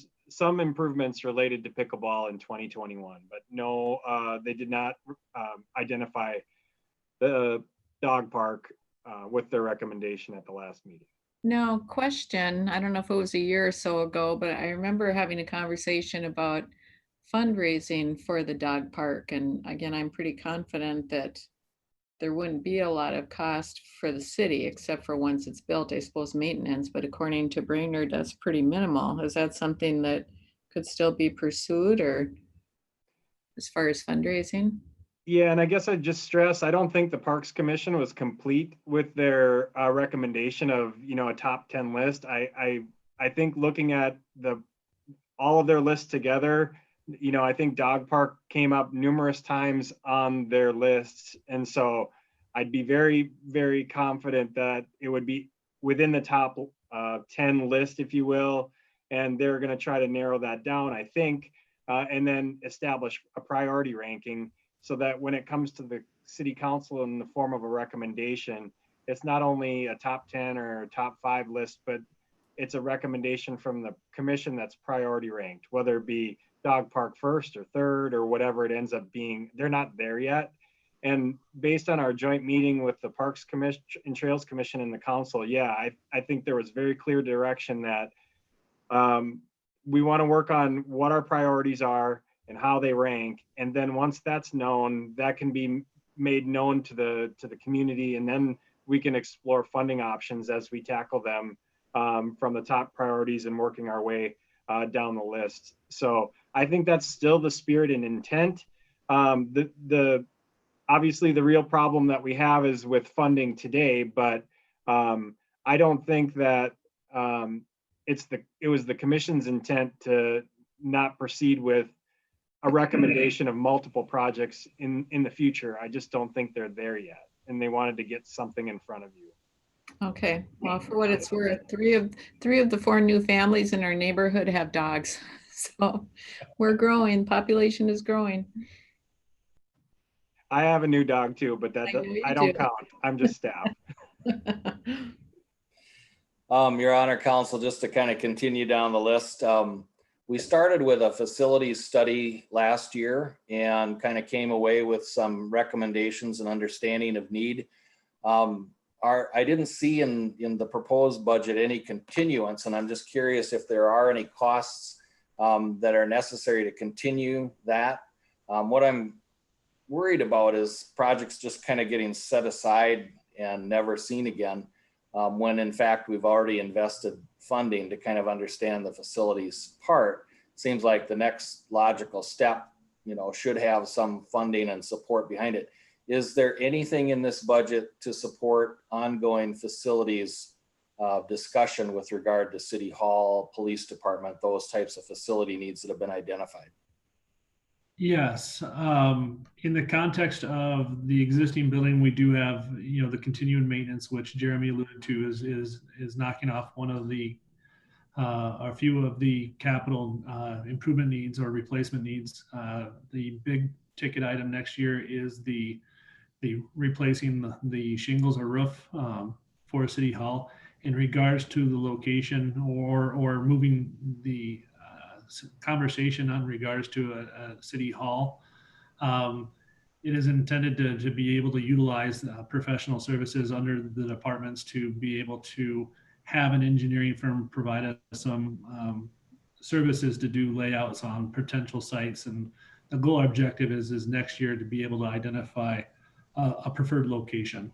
improvements related to pickleball in 2021, but no, they did not identify the dog park with their recommendation at the last meeting. No question. I don't know if it was a year or so ago, but I remember having a conversation about fundraising for the dog park. And again, I'm pretty confident that there wouldn't be a lot of cost for the city, except for once it's built, I suppose, maintenance. But according to Brainerd, that's pretty minimal. Is that something that could still be pursued, or as far as fundraising? Yeah, and I guess I'd just stress, I don't think the Parks Commission was complete with their recommendation of, a top 10 list. I think looking at all of their lists together, I think dog park came up numerous times on their lists. And so I'd be very, very confident that it would be within the top 10 list, if you will. And they're going to try to narrow that down, I think, and then establish a priority ranking, so that when it comes to the city council in the form of a recommendation, it's not only a top 10 or top 5 list, but it's a recommendation from the commission that's priority ranked, whether it be dog park first or third or whatever it ends up being. They're not there yet. And based on our joint meeting with the Parks Commission and Trails Commission and the council, yeah, I think there was very clear direction that we want to work on what our priorities are and how they rank. And then once that's known, that can be made known to the community. And then we can explore funding options as we tackle them from the top priorities and working our way down the list. So I think that's still the spirit and intent. Obviously the real problem that we have is with funding today, but I don't think that it was the commission's intent to not proceed with a recommendation of multiple projects in the future. I just don't think they're there yet, and they wanted to get something in front of you. Okay, well, for what it's worth, three of the 4 new families in our neighborhood have dogs. So we're growing, population is growing. I have a new dog too, but I know you I don't do. count. I'm just staff. Your Honor, Counsel, just to kind of continue down the list, we started with a facilities study last year and kind of came away with some recommendations and understanding of need. I didn't see in the proposed budget any continuance, and I'm just curious if there are any costs that are necessary to continue that. What I'm worried about is projects just kind of getting set aside and never seen again, when in fact we've already invested funding to kind of understand the facilities part. Seems like the next logical step, should have some funding and support behind it. Is there anything in this budget to support ongoing facilities discussion with regard to City Hall, Police Department, those types of facility needs that have been identified? Yes, in the context of the existing building, we do have, the continuing maintenance, which Jeremy alluded to, is knocking off one of the a few of the capital improvement needs or replacement needs. The big ticket item next year is the replacing the shingles or roof for City Hall. In regards to the location or moving the conversation on regards to a City Hall, it is intended to be able to utilize professional services under the departments to be able to have an engineering firm provide us some services to do layouts on potential sites. And the goal or objective is next year to be able to identify a preferred location.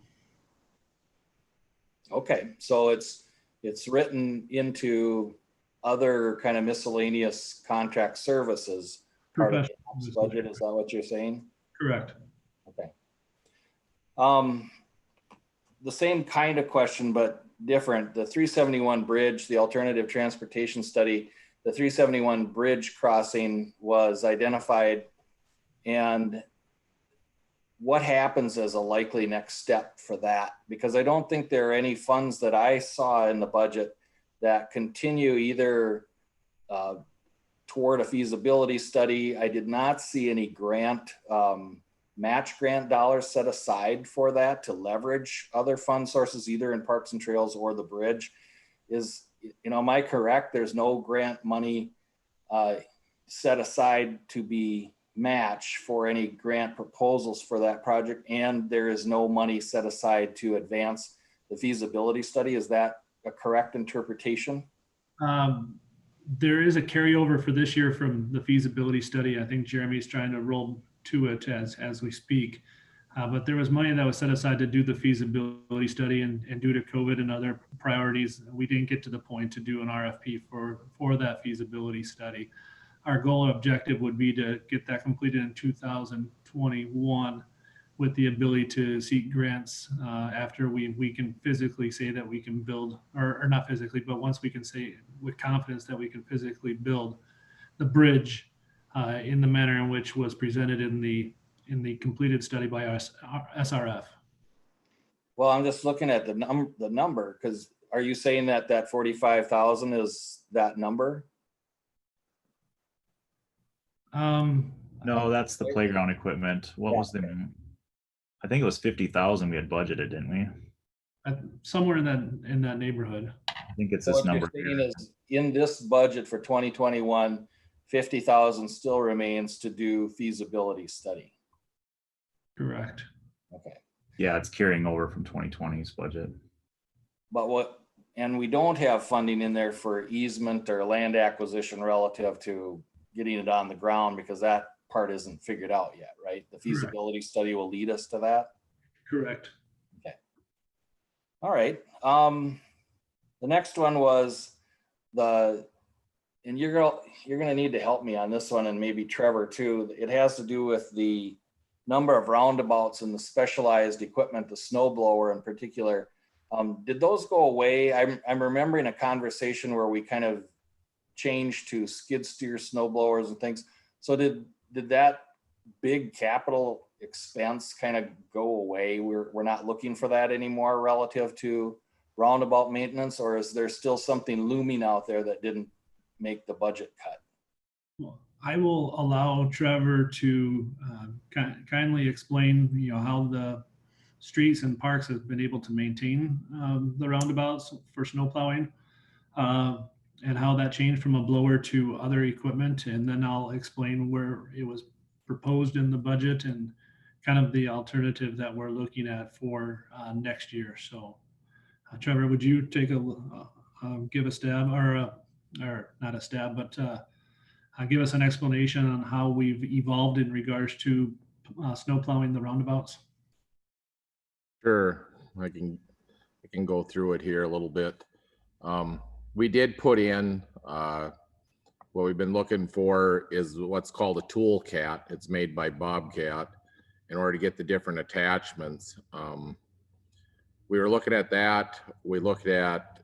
Okay, so it's written into other kind of miscellaneous contract services part of the ops budget. Is that what you're saying? Correct. Okay. The same kind of question, but different. The 371 bridge, the alternative transportation study, the 371 bridge crossing was identified. And what happens as a likely next step for that? Because I don't think there are any funds that I saw in the budget that continue either toward a feasibility study. I did not see any grant, match grant dollars set aside for that to leverage other fund sources, either in Parks and Trails or the bridge. Am I correct? There's no grant money set aside to be match for any grant proposals for that project, and there is no money set aside to advance the feasibility study. Is that a correct interpretation? There is a carryover for this year from the feasibility study. I think Jeremy's trying to roll to it as we speak. But there was money that was set aside to do the feasibility study, and due to COVID and other priorities, we didn't get to the point to do an RFP for that feasibility study. Our goal and objective would be to get that completed in 2021 with the ability to seek grants after we can physically say that we can build, or not physically, but once we can say with confidence that we can physically build the bridge in the manner in which was presented in the completed study by us, SRF. Well, I'm just looking at the number, because are you saying that 45,000 is that number? No, that's the playground equipment. What was the, I think it was 50,000 we had budgeted, didn't we? Somewhere in that neighborhood. I think it's So this what number. you're saying is in this budget for 2021, 50,000 still remains to do feasibility study. Correct. Okay. Yeah, it's carrying over from 2020's budget. But and we don't have funding in there for easement or land acquisition relative to getting it on the ground, because that part isn't figured out yet, right? The feasibility study will lead us to that. Correct. Okay. All right. The next one was and you're gonna need to help me on this one, and maybe Trevor too. It has to do with the number of roundabouts and the specialized equipment, the snow blower in particular. Did those go away? I'm remembering a conversation where we kind of changed to skid steer snow blowers and things. So did that big capital expense kind of go away? We're not looking for that anymore relative to roundabout maintenance, or is there still something looming out there that didn't make the budget cut? Well, I will allow Trevor to kindly explain, how the streets and parks have been able to maintain the roundabouts for snow plowing, and how that changed from a blower to other equipment. And then I'll explain where it was proposed in the budget and kind of the alternative that we're looking at for next year. So, Trevor, would you take give a stab, or not a stab, but give us an explanation on how we've evolved in regards to snow plowing the roundabouts? Sure, I can go through it here a little bit. We did put in, what we've been looking for is what's called a toolcat. It's made by Bobcat in order to get the different attachments. We were looking at that. We looked at,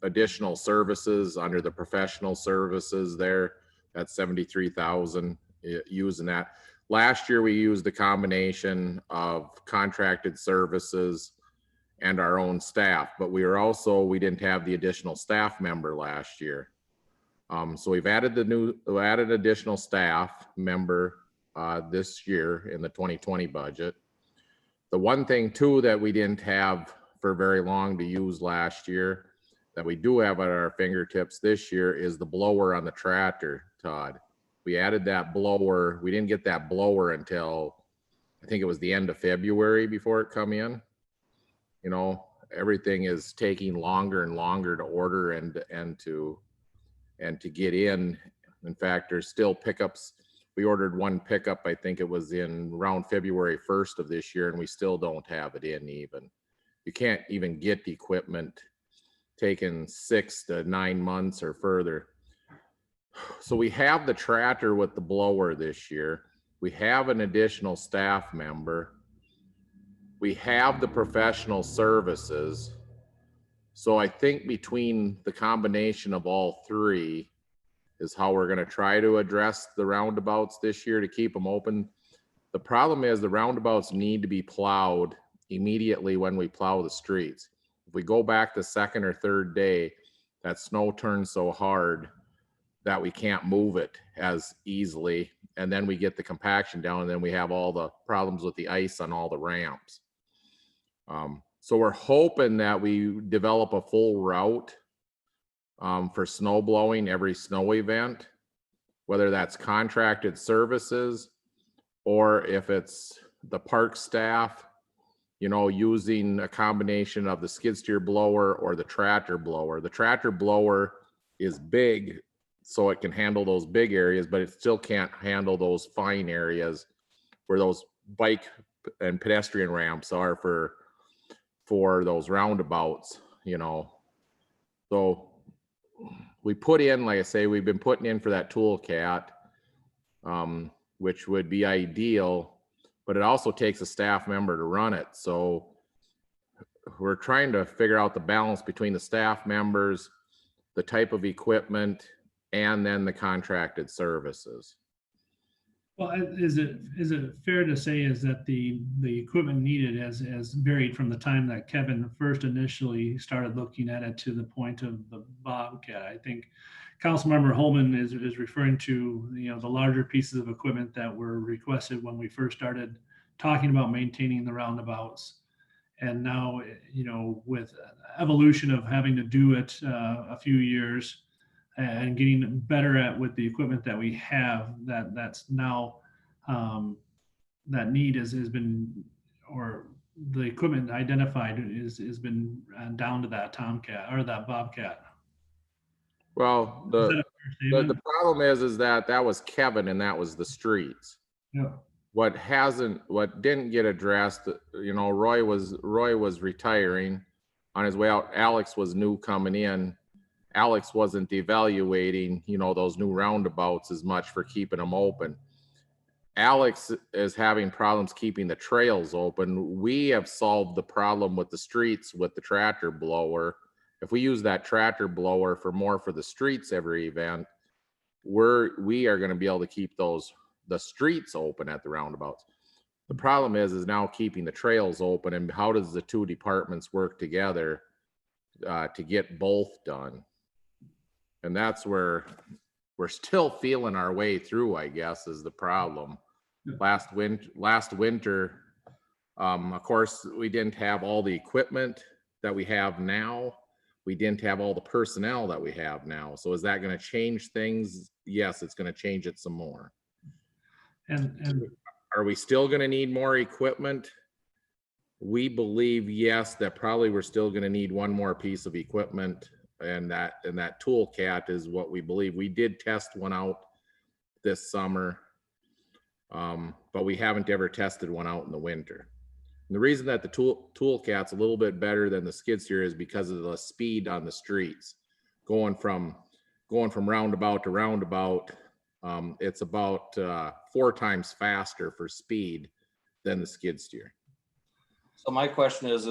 additional services under the professional services there. That's 73,000 using that. Last year, we used the combination of contracted services and our own staff, but we didn't have the additional staff member last year. So we've added additional staff member this year in the 2020 budget. The one thing too that we didn't have for very long to use last year that we do have at our fingertips this year is the blower on the tractor, Todd. We added that blower. We didn't get that blower until I think it was the end of February before it come in. Everything is taking longer and longer to order and to get in. In fact, there's still pickups. We ordered one pickup, I think it was in around February 1st of this year, and we still don't have it in even. You can't even get the equipment taken 6 to 9 months or further. So we have the tractor with the blower this year. We have an additional staff member. We have the professional services. So I think between the combination of all three is how we're going to try to address the roundabouts this year to keep them open. The problem is the roundabouts need to be plowed immediately when we plow the streets. If we go back the second or third day, that snow turns so hard that we can't move it as easily. And then we get the compaction down, and then we have all the problems with the ice on all the ramps. So we're hoping that we develop a full route for snow blowing every snow event, whether that's contracted services or if it's the park staff, using a combination of the skid steer blower or the tractor blower. The tractor blower is big, so it can handle those big areas, but it still can't handle those fine areas where those bike and pedestrian ramps are for those roundabouts, So we put in, like I say, we've been putting in for that toolcat, which would be ideal, but it also takes a staff member to run it. So we're trying to figure out the balance between the staff members, the type of equipment, and then the contracted services. Well, is it fair to say is that the equipment needed has varied from the time that Kevin first initially started looking at it to the point of the Bobcat? I think Councilmember Holman is referring to the larger pieces of equipment that were requested when we first started talking about maintaining the roundabouts, and now with evolution of having to do it a few years and getting better at with the equipment that we have, that's now that need has been, or the equipment identified has been down to that Tomcat or that Bobcat. Well, Is that a fair statement? the problem is that was Kevin and that was the streets. Yeah. What didn't get addressed, Roy was retiring on his way out. Alex was new coming in. Alex wasn't evaluating, those new roundabouts as much for keeping them open. Alex is having problems keeping the trails open. We have solved the problem with the streets with the tractor blower. If we use that tractor blower for the streets every event, we are going to be able to keep the streets open at the roundabouts. The problem is now keeping the trails open, and how does the two departments work together to get both done? And that's where we're still feeling our way through, I guess, is the problem. Last winter, of course, we didn't have all the equipment that we have now. We didn't have all the personnel that we have now. So is that going to change things? Yes, it's going to change it some more. And Are we still going to need more equipment? We believe, yes, that probably we're still going to need one more piece of equipment, and that tool cat is what we believe. We did test one out this summer, but we haven't ever tested one out in the winter. And the reason that the tool cat's a little bit better than the skid steer is because of the speed on the streets. Going from roundabout to roundabout, it's about 4 times faster for speed than the skid steer. So my question is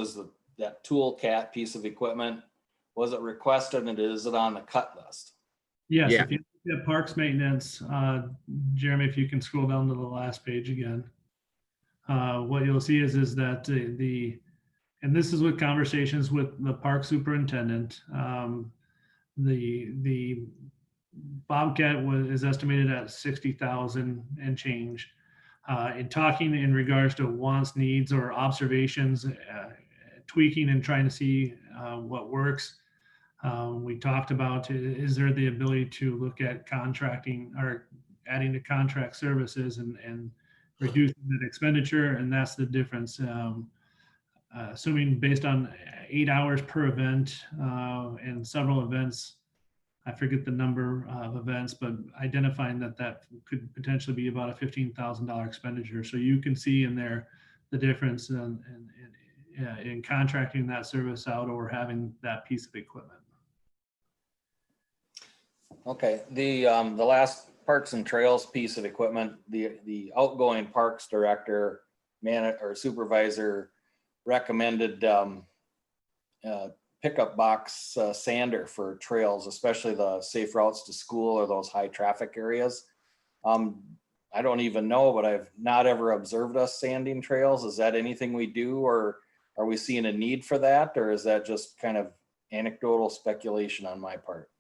that tool cat piece of equipment, was it requested and is it on the cut list? yes, Yeah. if you look at parks maintenance, Jeremy, if you can scroll down to the last page again. What you'll see is that and this is with conversations with the park superintendent, the Bobcat is estimated at 60,000 and change. In talking in regards to wants, needs, or observations, tweaking and trying to see what works. We talked about, is there the ability to look at contracting or adding to contract services and reducing that expenditure, and that's the difference. Assuming based on 8 hours per event and several events, I forget the number of events, but identifying that could potentially be about a $15,000 expenditure. So you can see in there the difference in contracting that service out or having that piece of equipment. Okay, the last Parks and Trails piece of equipment, the outgoing Parks Director, or supervisor recommended pickup box sander for trails, especially the safe routes to school or those high traffic areas. I don't even know, but I've not ever observed us sanding trails. Is that anything we do, or are we seeing a need for that? Or is that just kind of anecdotal speculation on my part?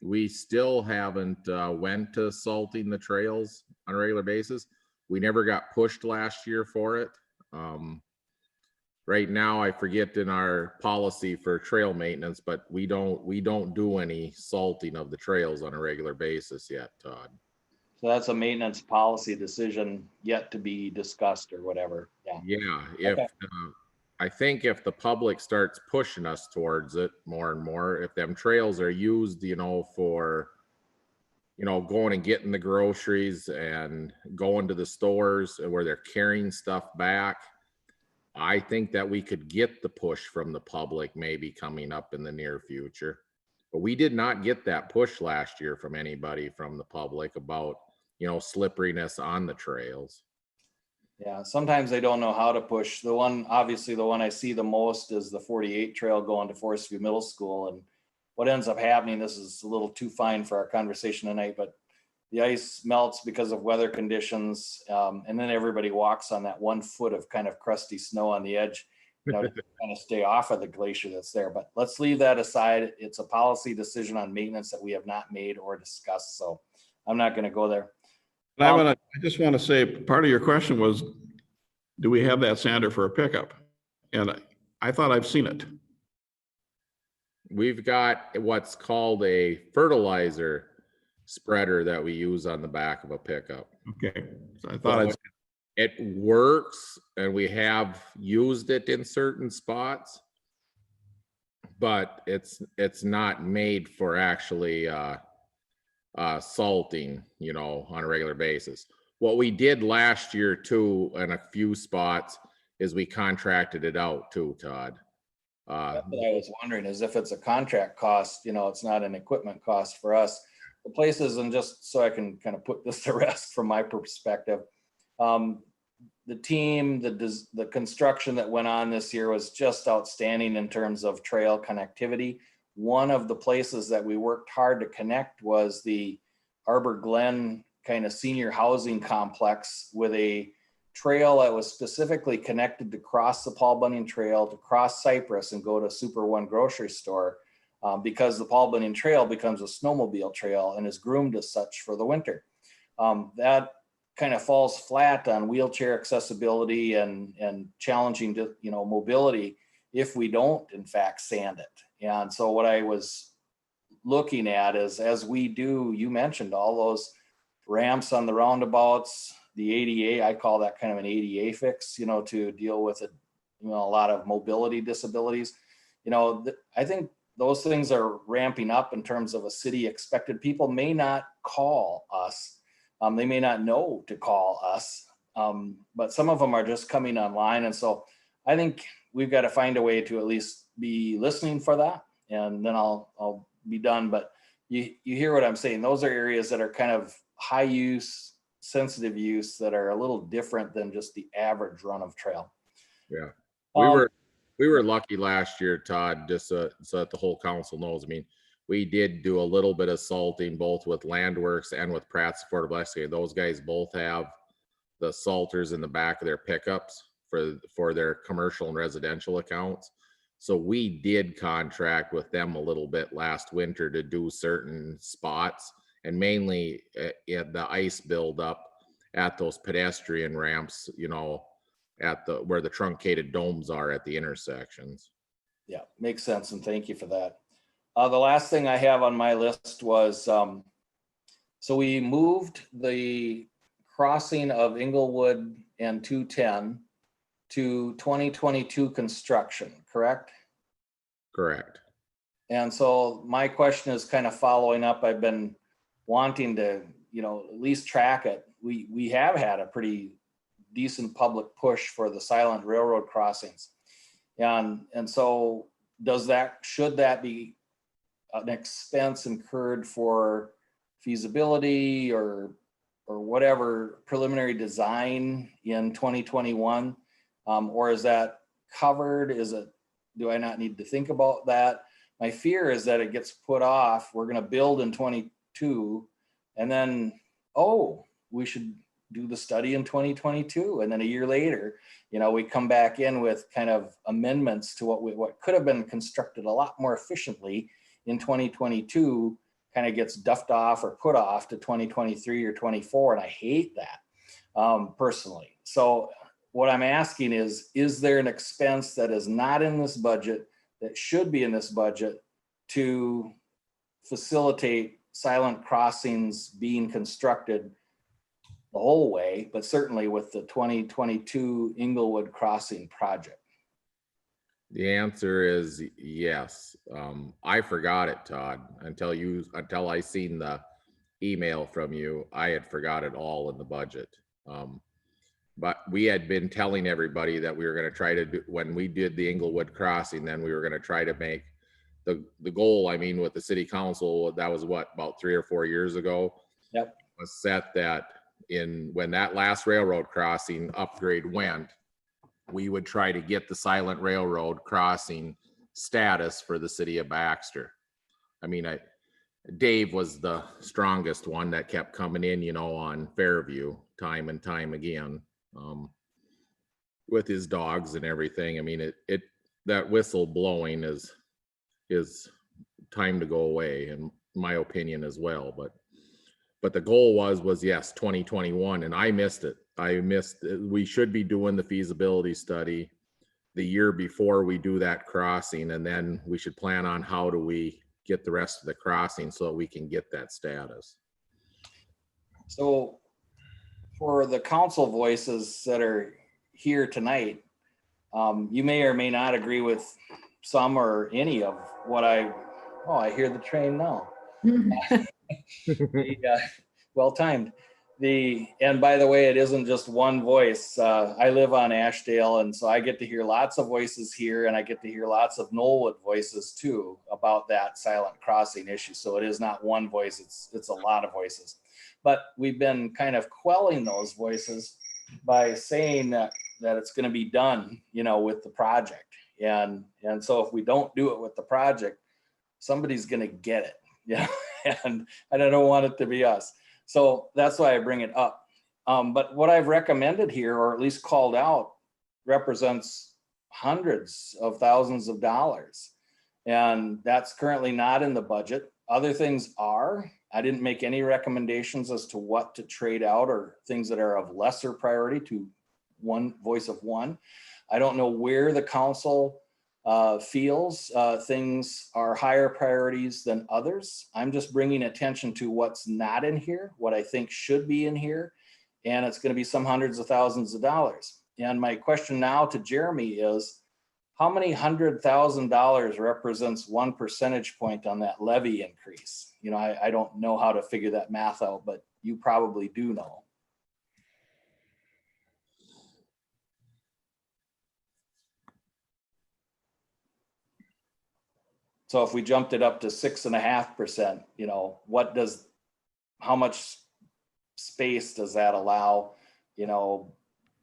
We still haven't went to salting the trails on a regular basis. We never got pushed last year for it. Right now, I forget in our policy for trail maintenance, but we don't do any salting of the trails on a regular basis yet, Todd. So that's a maintenance policy decision yet to be discussed or whatever. Yeah. Yeah. Okay. I think if the public starts pushing us towards it more and more, if them trails are used, for, going and getting the groceries and going to the stores and where they're carrying stuff back, I think that we could get the push from the public maybe coming up in the near future. But we did not get that push last year from anybody from the public about, slipperiness on the trails. Yeah, sometimes they don't know how to push. Obviously the one I see the most is the 48 trail going to Forest View Middle School. And what ends up happening, this is a little too fine for our conversation tonight, but the ice melts because of weather conditions. And then everybody walks on that 1 foot of kind of crusty snow on the edge, to kind of stay off of the glacier that's there. But let's leave that aside. It's a policy decision on maintenance that we have not made or discussed. So I'm not going to go there. I just want to say, part of your question was, do we have that sander for a pickup? And I thought I've seen it. We've got what's called a fertilizer spreader that we use on the back of a pickup. Okay, so I thought it works, and we have used it in certain spots, but it's not made for actually salting, on a regular basis. What we did last year too, in a few spots, is we contracted it out too, Todd. That's what I was wondering, is if it's a contract cost, it's not an equipment cost for us. The places, and just so I can kind of put this to rest from my perspective, the team, the construction that went on this year was just outstanding in terms of trail connectivity. One of the places that we worked hard to connect was the Arbor Glen kind of senior housing complex, with a trail that was specifically connected to cross the Paul Bunyan Trail, to cross Cypress and go to Super One grocery store. because the Paul Bunyan Trail becomes a snowmobile trail and is groomed as such for the winter. That kind of falls flat on wheelchair accessibility and challenging to, mobility if we don't in fact sand it. And so what I was looking at is, as we do, you mentioned all those ramps on the roundabouts, the ADA, I call that kind of an ADA fix, to deal with it, a lot of mobility disabilities. I think those things are ramping up in terms of a city expected. People may not call us. They may not know to call us, but some of them are just coming online. And so I think we've got to find a way to at least be listening for that. And then I'll be done. But you hear what I'm saying. Those are areas that are kind of high use, sensitive use that are a little different than just the average run of trail. Yeah. We were lucky last year, Todd, just so that the whole council knows. I mean, we did do a little bit of salting both with Landworks and with Pratt's Affordable Excavating. Those guys both have the salters in the back of their pickups for their commercial and residential accounts. So we did contract with them a little bit last winter to do certain spots, and mainly the ice buildup at those pedestrian ramps, at where the truncated domes are at the intersections. Yeah, makes sense. And thank you for that. The last thing I have on my list was, so we moved the crossing of Inglewood and 210 to 2022 construction, correct? Correct. And so my question is kind of following up. I've been wanting to, at least track it. We have had a pretty decent public push for the silent railroad crossings. And so should that be an expense incurred for feasibility or whatever preliminary design in 2021? Or is that covered? Do I not need to think about that? My fear is that it gets put off. We're going to build in 22 and then, we should do the study in 2022. And then a year later, we come back in with kind of amendments to what could have been constructed a lot more efficiently in 2022 kind of gets duffed off or put off to 2023 or 24. And I hate that personally. So what I'm asking is there an expense that is not in this budget that should be in this budget to facilitate silent crossings being constructed the whole way, but certainly with the 2022 Inglewood crossing project? The answer is yes. I forgot it, Todd, until I seen the email from you. I had forgot it all in the budget. But we had been telling everybody that we were going to try to do, when we did the Inglewood crossing, then we were going to try to make the goal, with the city council, that was about 3 or 4 years ago. Yep. Was set that when that last railroad crossing upgrade went, we would try to get the silent railroad crossing status for the city of Baxter. Dave was the strongest one that kept coming in, on Fairview time and time again, with his dogs and everything. That whistle blowing is time to go away, in my opinion as well. But the goal was yes, 2021, and I missed it. We should be doing the feasibility study the year before we do that crossing, and then we should plan on how do we get the rest of the crossing so that we can get that status. So for the council voices that are here tonight, you may or may not agree with some or any of what I hear the train now. Well timed. And by the way, it isn't just one voice. I live on Ashdale, and so I get to hear lots of voices here, and I get to hear lots of Knollwood voices too about that silent crossing issue. So it is not one voice, it's a lot of voices. But we've been kind of quelling those voices by saying that it's going to be done, with the project. And so if we don't do it with the project, somebody's going to get it. Yeah. And I don't want it to be us. So that's why I bring it up. But what I've recommended here, or at least called out, represents hundreds of thousands of dollars. And that's currently not in the budget. Other things are. I didn't make any recommendations as to what to trade out or things that are of lesser priority to one voice of one. I don't know where the council feels things are higher priorities than others. I'm just bringing attention to what's not in here, what I think should be in here. And it's going to be some hundreds of thousands of dollars. And my question now to Jeremy is, how many $100,000 represents 1 percentage point on that levy increase? You know, I don't know how to figure that math out, but you probably do know. So if we jumped it up to 6.5%, you know, how much space does that allow, you know,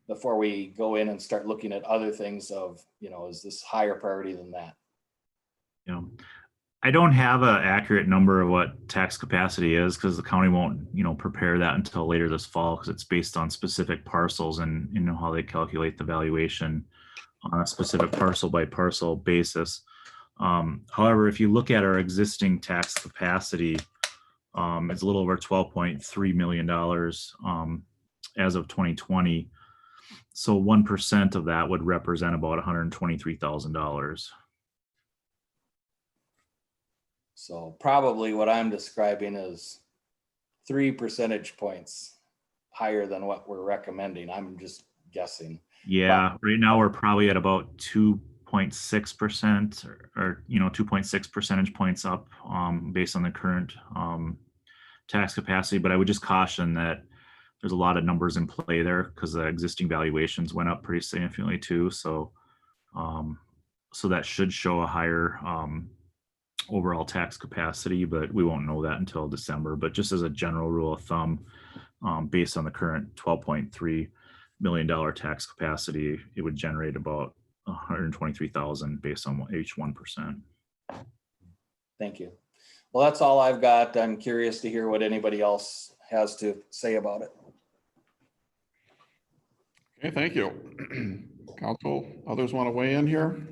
before we go in and start looking at other things of, you know, is this higher priority than that? You know, I don't have an accurate number of what tax capacity is because the county won't, you know, prepare that until later this fall because it's based on specific parcels and you know how they calculate the valuation on a specific parcel by parcel basis. However, if you look at our existing tax capacity, it's a little over $12.3 million as of 2020. So 1% of that would represent about $123,000. So probably what I'm describing is 3 percentage points higher than what we're recommending. I'm just guessing. Yeah, right now we're probably at about 2.6% or you know 2.6 percentage points up based on the current tax capacity. But I would just caution that there's a lot of numbers in play there because the existing valuations went up pretty significantly too. So so that should show a higher overall tax capacity, but we won't know that until December. But just as a general rule of thumb, based on the current $12.3 million tax capacity, it would generate about 123,000 based on each 1%. Thank you. Well, that's all I've got. I'm curious to hear what anybody else has to say about it. Okay, thank you. Council, others want to weigh in here?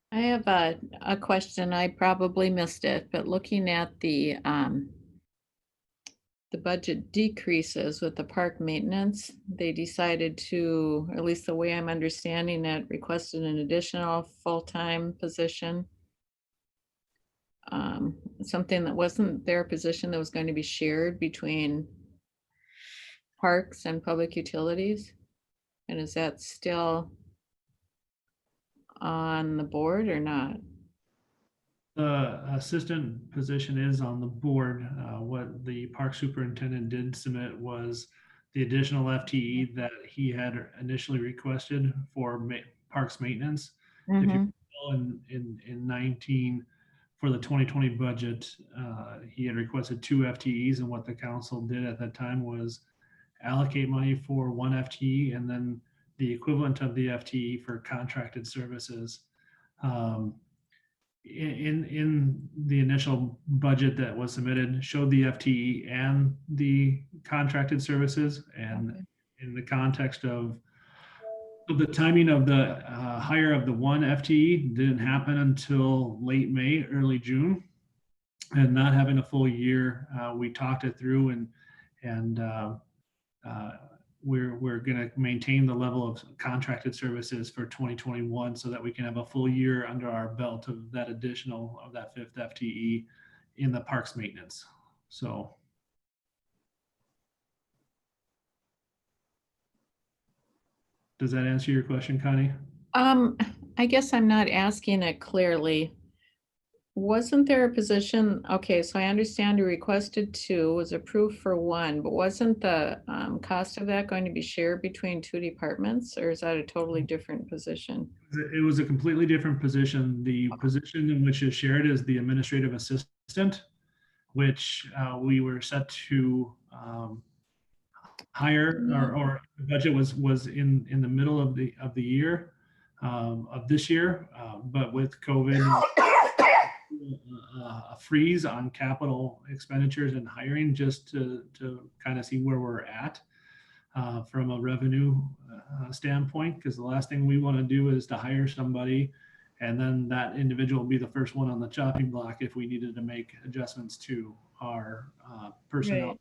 I have a question. I probably missed it, but looking at the budget decreases with the park maintenance, they decided to, at least the way I'm understanding it, requested an additional full-time position. Something that wasn't their position that was going to be shared between parks and public utilities. And is that still on the board or not? The assistant position is on the board. What the park superintendent did submit was the additional FTE that he had initially requested for parks maintenance. If you recall, in 19 for the 2020 budget, he had requested 2 FTEs, and what the council did at that time was allocate money for 1 FTE and then the equivalent of the FTE for contracted services. In the initial budget that was submitted showed the FTE and the contracted services, and in the context of the timing of the hire of the 1 FTE didn't happen until late May, early June, and not having a full year, we talked it through and we're going to maintain the level of contracted services for 2021 so that we can have a full year under our belt of that additional of that 5th FTE in the parks maintenance. So does that answer your question, Connie? I guess I'm not asking it clearly. Wasn't there a position? Okay, so I understand you requested 2, was approved for 1, but wasn't the cost of that going to be shared between 2 departments, or is that a totally different position? It was a completely different position. The position in which is shared is the administrative assistant, which we were set to hire, or the budget was in the middle of the year of this year, but with COVID. A freeze on capital expenditures and hiring just to kind of see where we're at. from a revenue standpoint, because the last thing we want to do is to hire somebody and then that individual will be the first one on the chopping block if we needed to make adjustments to our personnel. Right.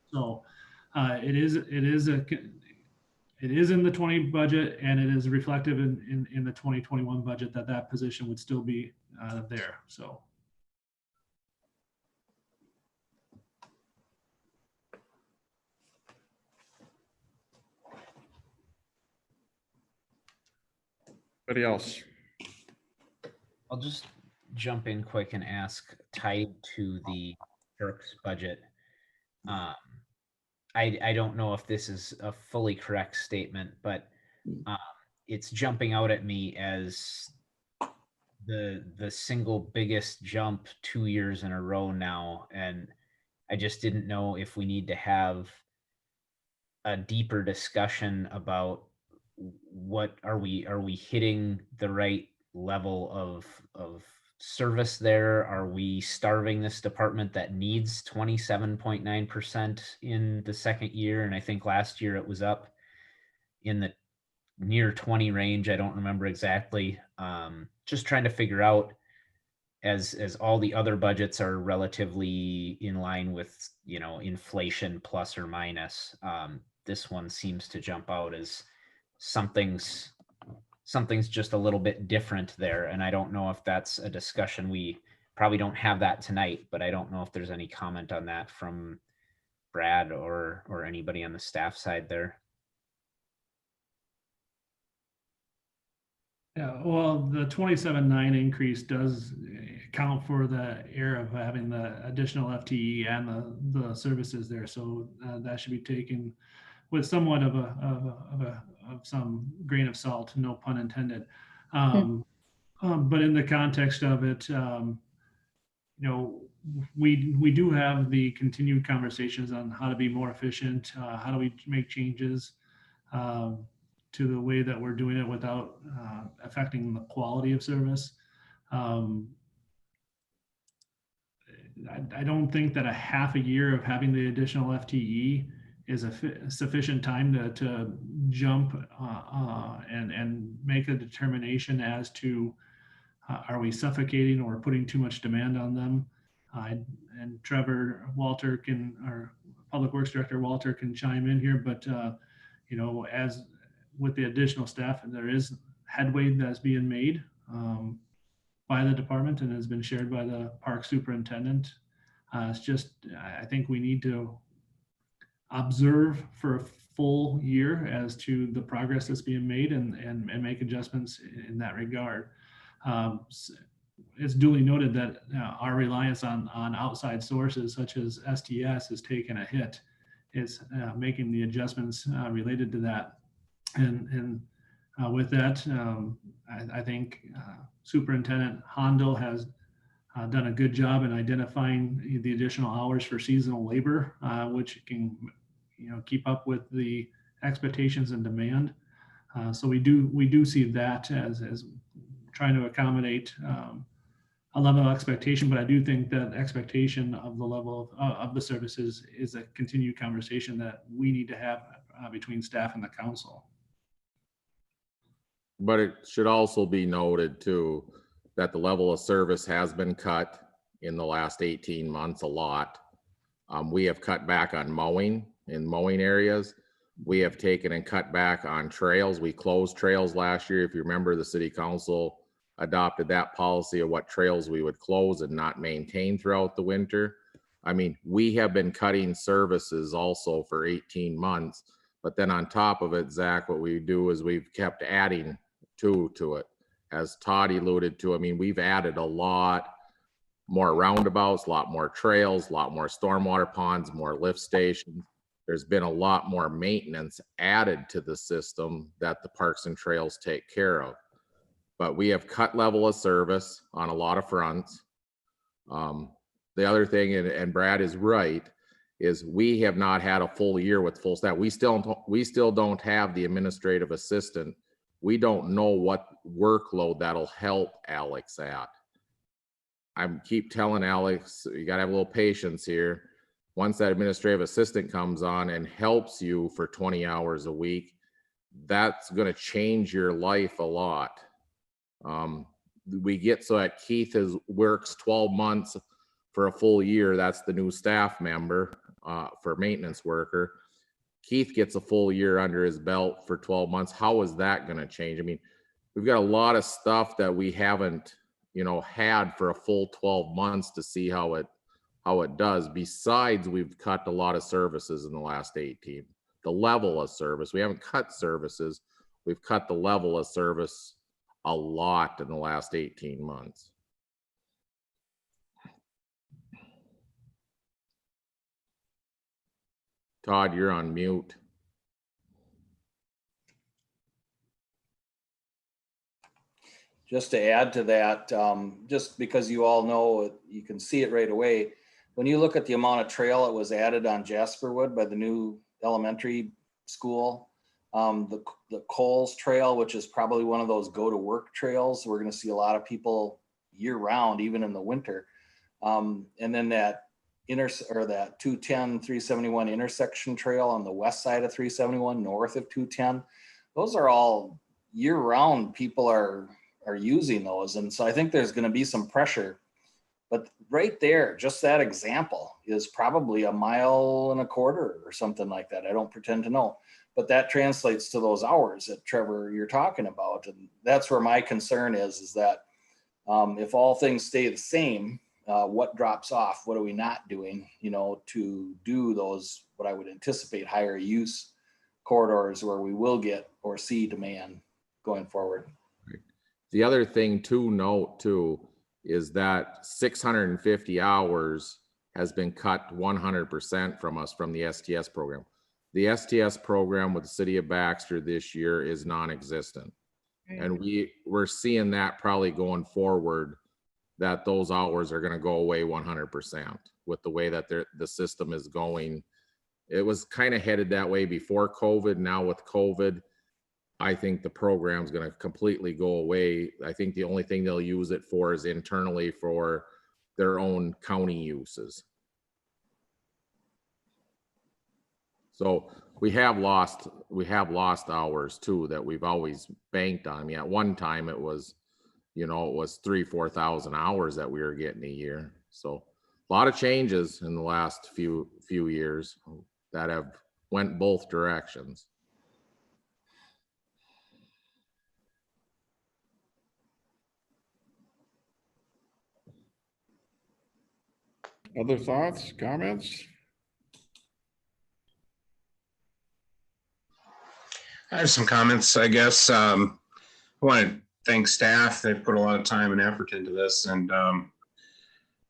So it is in the 20 budget, and it is reflective in the 2021 budget that position would still be there. So. Anybody else? I'll just jump in quick and ask, tied to the Turks budget. I don't know if this is a fully correct statement, but it's jumping out at me as the single biggest jump 2 years in a row now. And I just didn't know if we need to have a deeper discussion about what are we hitting the right level of service there? Are we starving this department that needs 27.9% in the second year? And I think last year it was up in the near 20 range. I don't remember exactly. Just trying to figure out, as all the other budgets are relatively in line with, inflation plus or minus. This one seems to jump out as something's just a little bit different there. And I don't know if that's a discussion. We probably don't have that tonight, but I don't know if there's any comment on that from Brad or anybody on the staff side there. Yeah, well, the 27.9 increase does account for the error of having the additional FTE and the services there. So that should be taken with somewhat of some grain of salt, no pun intended. But in the context of it, we do have the continued conversations on how to be more efficient, how do we make changes to the way that we're doing it without affecting the quality of service. I don't think that a half a year of having the additional FTE is a sufficient time to jump and make a determination as to are we suffocating or putting too much demand on them. And Trevor Walter our Public Works Director Walter can chime in here, but as with the additional staff, there is headway that's being made by the department and has been shared by the park superintendent. It's just, I think we need to observe for a full year as to the progress that's being made and make adjustments in that regard. It's duly noted that our reliance on outside sources such as STS has taken a hit. It's making the adjustments related to that. And with that, I think Superintendent Hondo has done a good job in identifying the additional hours for seasonal labor, which can, keep up with the expectations and demand. So we do see that as trying to accommodate a level of expectation, but I do think that expectation of the level of the services is a continued conversation that we need to have between staff and the council. But it should also be noted too, that the level of service has been cut in the last 18 months a lot. We have cut back on mowing in mowing areas. We have taken and cut back on trails. We closed trails last year. If you remember, the city council adopted that policy of what trails we would close and not maintain throughout the winter. I mean, we have been cutting services also for 18 months, but then on top of it, Zach, what we do is we've kept adding to it. As Todd alluded to, I mean, we've added a lot more roundabouts, a lot more trails, a lot more stormwater ponds, more lift stations. There's been a lot more maintenance added to the system that the parks and trails take care of. But we have cut level of service on a lot of fronts. The other thing, and Brad is right, is we have not had a full year with full staff. We still don't have the administrative assistant. We don't know what workload that'll help Alex at. I keep telling Alex, you gotta have a little patience here. once that administrative assistant comes on and helps you for 20 hours a week, that's going to change your life a lot. We get so that Keith works 12 months for a full year. That's the new staff member for maintenance worker. Keith gets a full year under his belt for 12 months. How is that going to change? I mean, we've got a lot of stuff that we haven't, had for a full 12 months to see how it does. Besides, we've cut a lot of services in the last 18. The level of service, we haven't cut services. We've cut the level of service a lot in the last 18 months. Todd, you're on mute. Just to add to that, just because you all know, you can see it right away. When you look at the amount of trail that was added on Jasperwood by the new elementary school, the Coles Trail, which is probably one of those go to work trails, we're going to see a lot of people year round, even in the winter. And then that 210, 371 intersection trail on the west side of 371, north of 210, those are all year round. People are using those. And so I think there's going to be some pressure, but right there, just that example is probably 1.25 miles or something like that. I don't pretend to know, but that translates to those hours that Trevor, you're talking about. And that's where my concern is that if all things stay the same, what drops off? What are we not doing, to do those, what I would anticipate higher use corridors where we will get or see demand going forward. The other thing to note too is that 650 hours has been cut 100% from us from the STS program. The STS program with the city of Baxter this year is non-existent. And we're seeing that probably going forward, that those hours are going to go away 100% with the way that the system is going. It was kind of headed that way before COVID. Now with COVID, I think the program's going to completely go away. I think the only thing they'll use it for is internally for their own county uses. So we have lost hours too that we've always banked on. I mean, at one time it was, it was 3,000-4,000 hours that we were getting a year. So a lot of changes in the last few years that have went both directions. Other thoughts, comments? I have some comments, I guess. I want to thank staff. They've put a lot of time and effort into this. And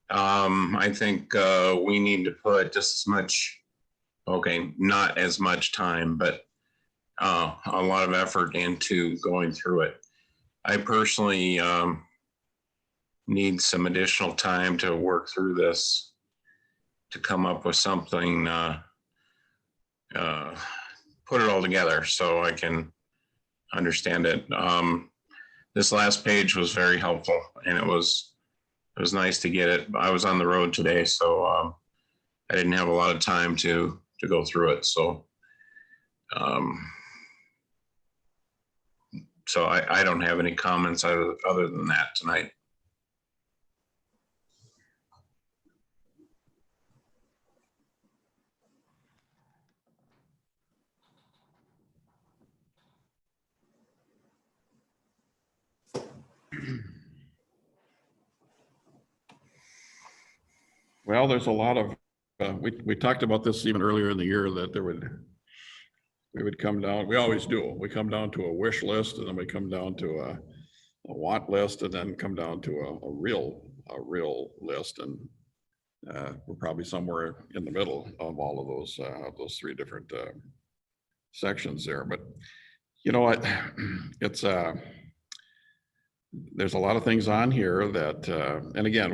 I think we need to put just as much, not as much time, but a lot of effort into going through it. I personally need some additional time to work through this, to come up with something, put it all together so I can understand it. This last page was very helpful, and it was nice to get it. I was on the road today, so I didn't have a lot of time to go through it. So I don't have any comments other than that tonight. Well, there's a lot of, we talked about this even earlier in the year, that we would come down, we always do. We come down to a wish list, and then we come down to a want list, and then come down to a real list. And we're probably somewhere in the middle of all of those three different sections there. But you know what, it's there's a lot of things on here that, and again,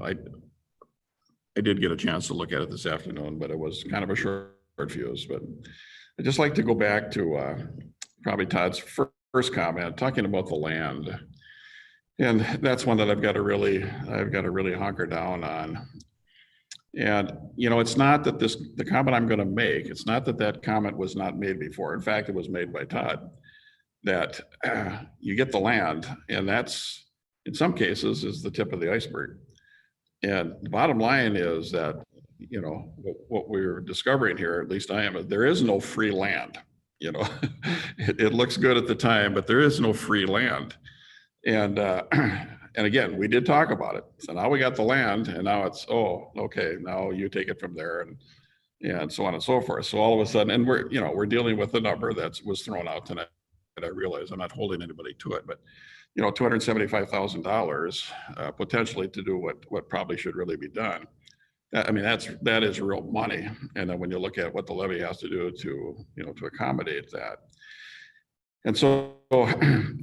I did get a chance to look at it this afternoon, but it was kind of a short fuse. But I'd just like to go back to probably Todd's first comment, talking about the land. And that's one that I've got to really hunker down on. And, you know, it's not that the comment I'm going to make, it's not that that comment was not made before. In fact, it was made by Todd, that you get the land, and that's, in some cases, is the tip of the iceberg. And the bottom line is that, you know, what we're discovering here, at least I am, there is no free land. You know, it looks good at the time, but there is no free land. And and again, we did talk about it. So now we got the land, and now it's, oh, okay, now you take it from there, and so on and so forth. So all of a sudden, and we're dealing with the number that was thrown out tonight. And I realize I'm not holding anybody to it, but you know, $275,000 potentially to do what probably should really be done. I mean, that is real money. And then when you look at what the levy has to do to, you know, to accommodate that. And so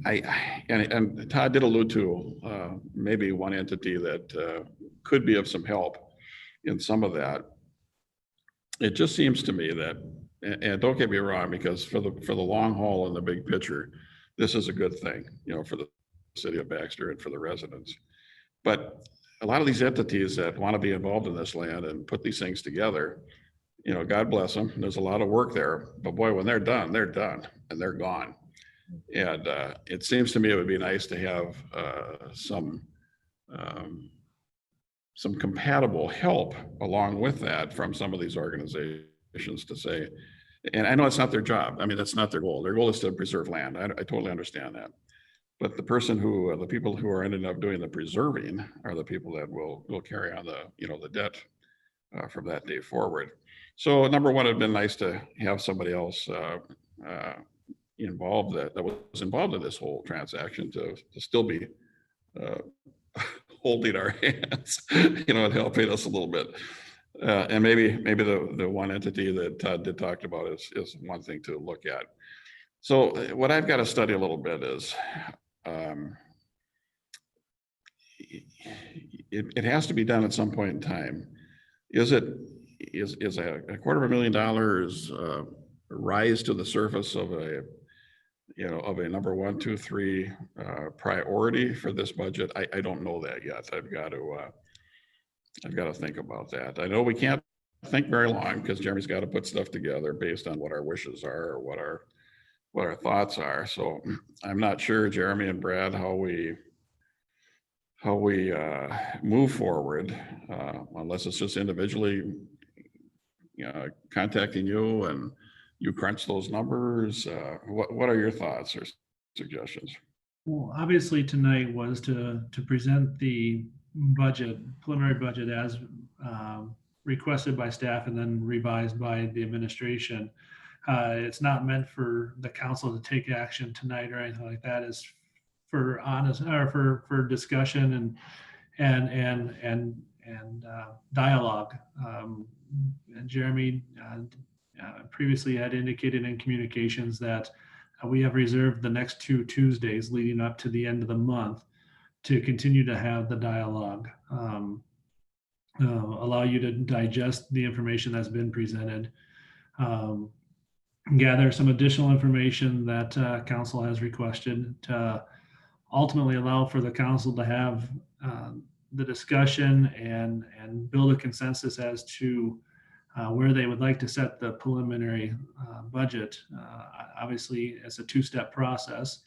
and Todd did allude to maybe one entity that could be of some help in some of that. It just seems to me that, and don't get me wrong, because for the long haul and the big picture, this is a good thing, you know, for the city of Baxter and for the residents. But a lot of these entities that want to be involved in this land and put these things together, you know, God bless them. There's a lot of work there, but boy, when they're done and they're gone. And it seems to me it would be nice to have some compatible help along with that from some of these organizations to say, and I know it's not their job. I mean, that's not their goal. Their goal is to preserve land. I totally understand that. But the people who are ending up doing the preserving are the people that will carry on the, you know, the debt from that day forward. So number one, it'd been nice to have somebody else involved that was involved in this whole transaction to still be holding our hands, you know, and helping us a little bit. And maybe the one entity that Todd did talk about is one thing to look at. So what I've got to study a little bit is it has to be done at some point in time. Is a $250,000 rise to the surface of a, you know, of a number 1, 2, 3 priority for this budget? I don't know that yet. I've got to think about that. I know we can't think very long because Jeremy's got to put stuff together based on what our wishes are or what our thoughts are. So I'm not sure, Jeremy and Brad, how we move forward unless it's just individually, you know, contacting you and you crunch those numbers. What are your thoughts or suggestions? Well, obviously tonight was to present the preliminary budget as requested by staff and then revised by the administration. It's not meant for the council to take action tonight or anything like that. It's for honest or for discussion and dialogue. And Jeremy previously had indicated in communications that we have reserved the next 2 Tuesdays leading up to the end of the month to continue to have the dialogue, allow you to digest the information that's been presented, gather some additional information that council has requested to ultimately allow for the council to have the discussion and build a consensus as to where they would like to set the preliminary budget. Obviously, it's a 2-step process.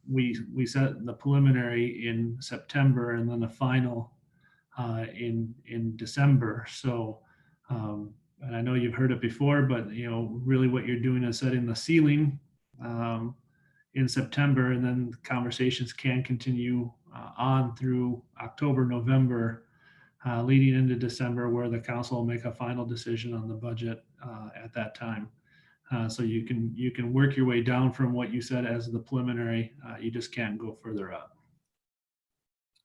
We set the preliminary in September and then the final in December. So, and I know you've heard it before, but you know, really what you're doing is setting the ceiling in September, and then conversations can continue on through October, November, leading into December, where the council will make a final decision on the budget at that time. So you can work your way down from what you said as the preliminary. You just can't go further up.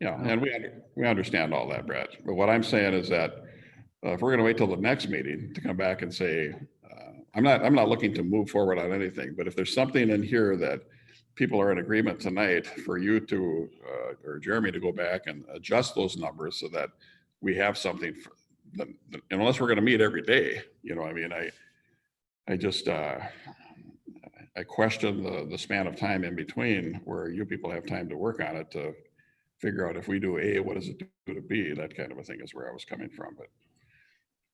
Yeah, and we understand all that, Brad. But what I'm saying is that if we're going to wait till the next meeting to come back and say, I'm not looking to move forward on anything, but if there's something in here that people are in agreement tonight for you to or Jeremy to go back and adjust those numbers so that we have something for them, unless we're going to meet every day, you know, I mean, I just I question the span of time in between where you people have time to work on it to figure out if we do A, what does it do to B? That kind of a thing is where I was coming from, but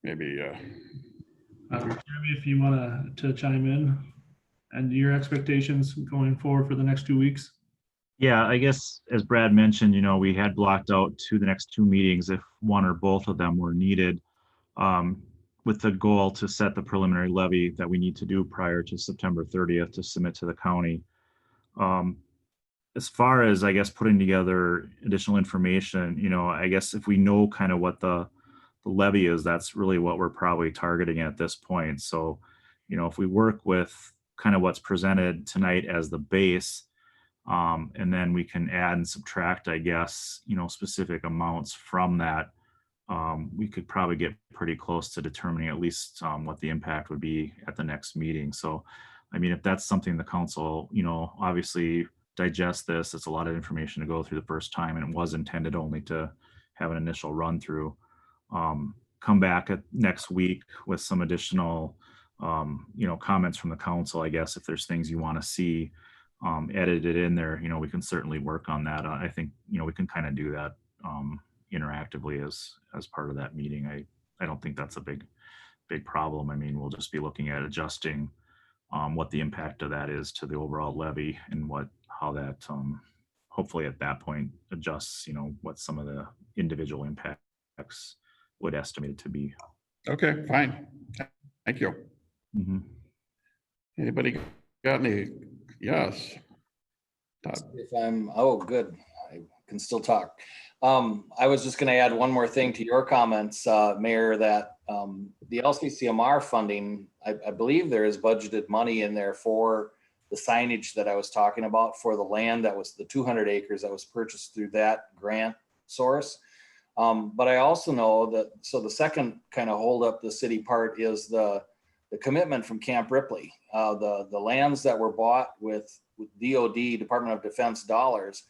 maybe, Jeremy, if you want to chime in and your expectations going forward for the next 2 weeks. Yeah, I guess as Brad mentioned, we had blocked out the next two meetings if one or both of them were needed, with the goal to set the preliminary levy that we need to do prior to September 30th to submit to the county. As far as, I guess, putting together additional information, I guess if we know kind of what the levy is, that's really what we're probably targeting at this point. So, if we work with kind of what's presented tonight as the base, and then we can add and subtract, I guess, specific amounts from that, we could probably get pretty close to determining at least what the impact would be at the next meeting. So, I mean, if that's something the council, obviously digest this, it's a lot of information to go through the first time, and it was intended only to have an initial run through. Come back at next week with some additional, comments from the council, I guess, if there's things you want to see edited in there, we can certainly work on that. I think, we can kind of do that interactively as part of that meeting. I don't think that's a big problem. I mean, we'll just be looking at adjusting what the impact of that is to the overall levy and how that hopefully at that point adjusts, what some of the individual impacts would estimate it to be. okay, fine. Thank you. Mhm. Anybody got any? Yes. Todd. Oh, good. I can still talk. I was just gonna add one more thing to your comments, Mayor, that the LCCMR funding, I believe there is budgeted money in there for the signage that I was talking about for the land that was the 200 acres that was purchased through that grant source. But I also know that, so the second kind of hold up the city part is the commitment from Camp Ripley. The lands that were bought with DOD, Department of Defense dollars,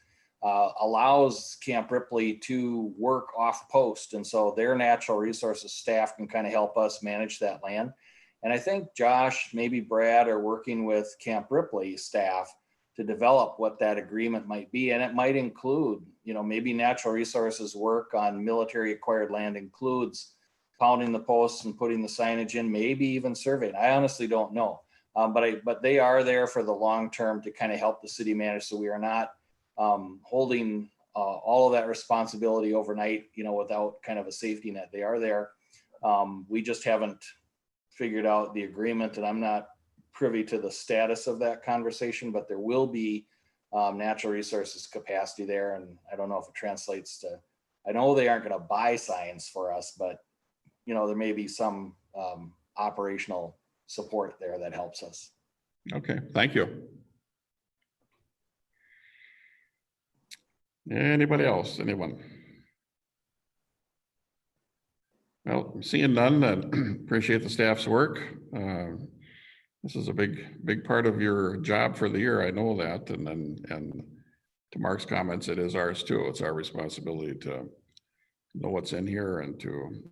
allows Camp Ripley to work off post. And so their natural resources staff can kind of help us manage that land. And I think Josh, maybe Brad are working with Camp Ripley staff to develop what that agreement might be. And it might include, maybe natural resources work on military acquired land includes pounding the posts and putting the signage in, maybe even surveying. I honestly don't know. But they are there for the long term to kind of help the city manage. So we are not holding all of that responsibility overnight, without kind of a safety net. They are there. We just haven't figured out the agreement, and I'm not privy to the status of that conversation, but there will be natural resources capacity there. And I don't know if it translates to, I know they aren't going to buy signs for us, but there may be some operational support there that helps us. Okay, thank you. Anybody else? Anyone? Well, seeing none, then appreciate the staff's work. This is a big part of your job for the year. I know that. And to Mark's comments, it is ours too. It's our responsibility to know what's in here and to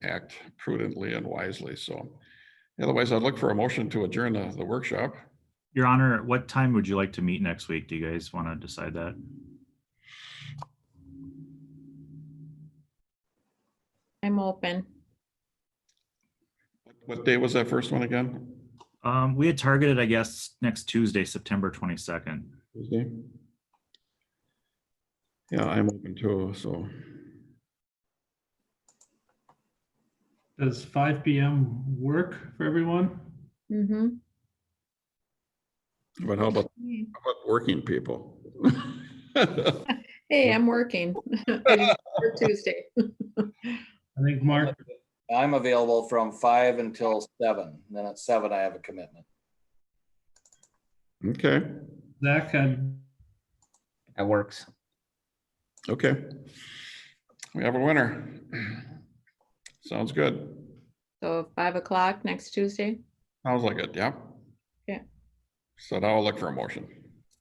act prudently and wisely. So otherwise, I'd look for a motion to adjourn the workshop. Your Honor, what time would you like to meet next week? Do you guys want to decide that? I'm open. What day was that first one again? We had targeted, I guess, next Tuesday, September 22nd. Tuesday? Yeah, I'm open too, so. Does 5 p.m. work for everyone? Mm-hmm. But how about working people? Hey, I'm working. I just work Tuesday. I think Mark, I'm available from 5 until 7. Then at 7, I have a commitment. Okay, Zach had, That works. okay. We have a winner. Sounds good. So 5 o'clock next Tuesday. Sounds like it, yeah. Yeah. So now I'll look for a motion.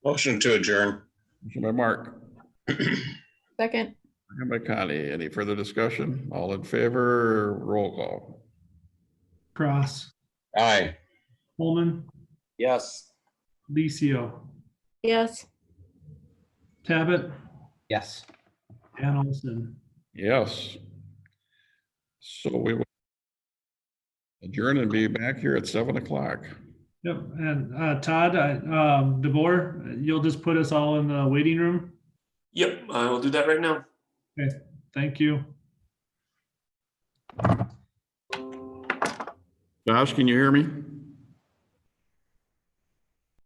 Motion to adjourn. Motion by Mark, Second. second by Connie. Any further discussion? All in favor, roll call. Cross, Aye. Holman, Yes. Licio, Yes. Tabit, Yes. Dan Olson. Yes. So we will adjourn and be back here at 7 o'clock. Yep, and Todd, DeBoer, you'll just put us all in the waiting room? Yep, I will do that right now. Okay, thank you. Josh, can you hear me?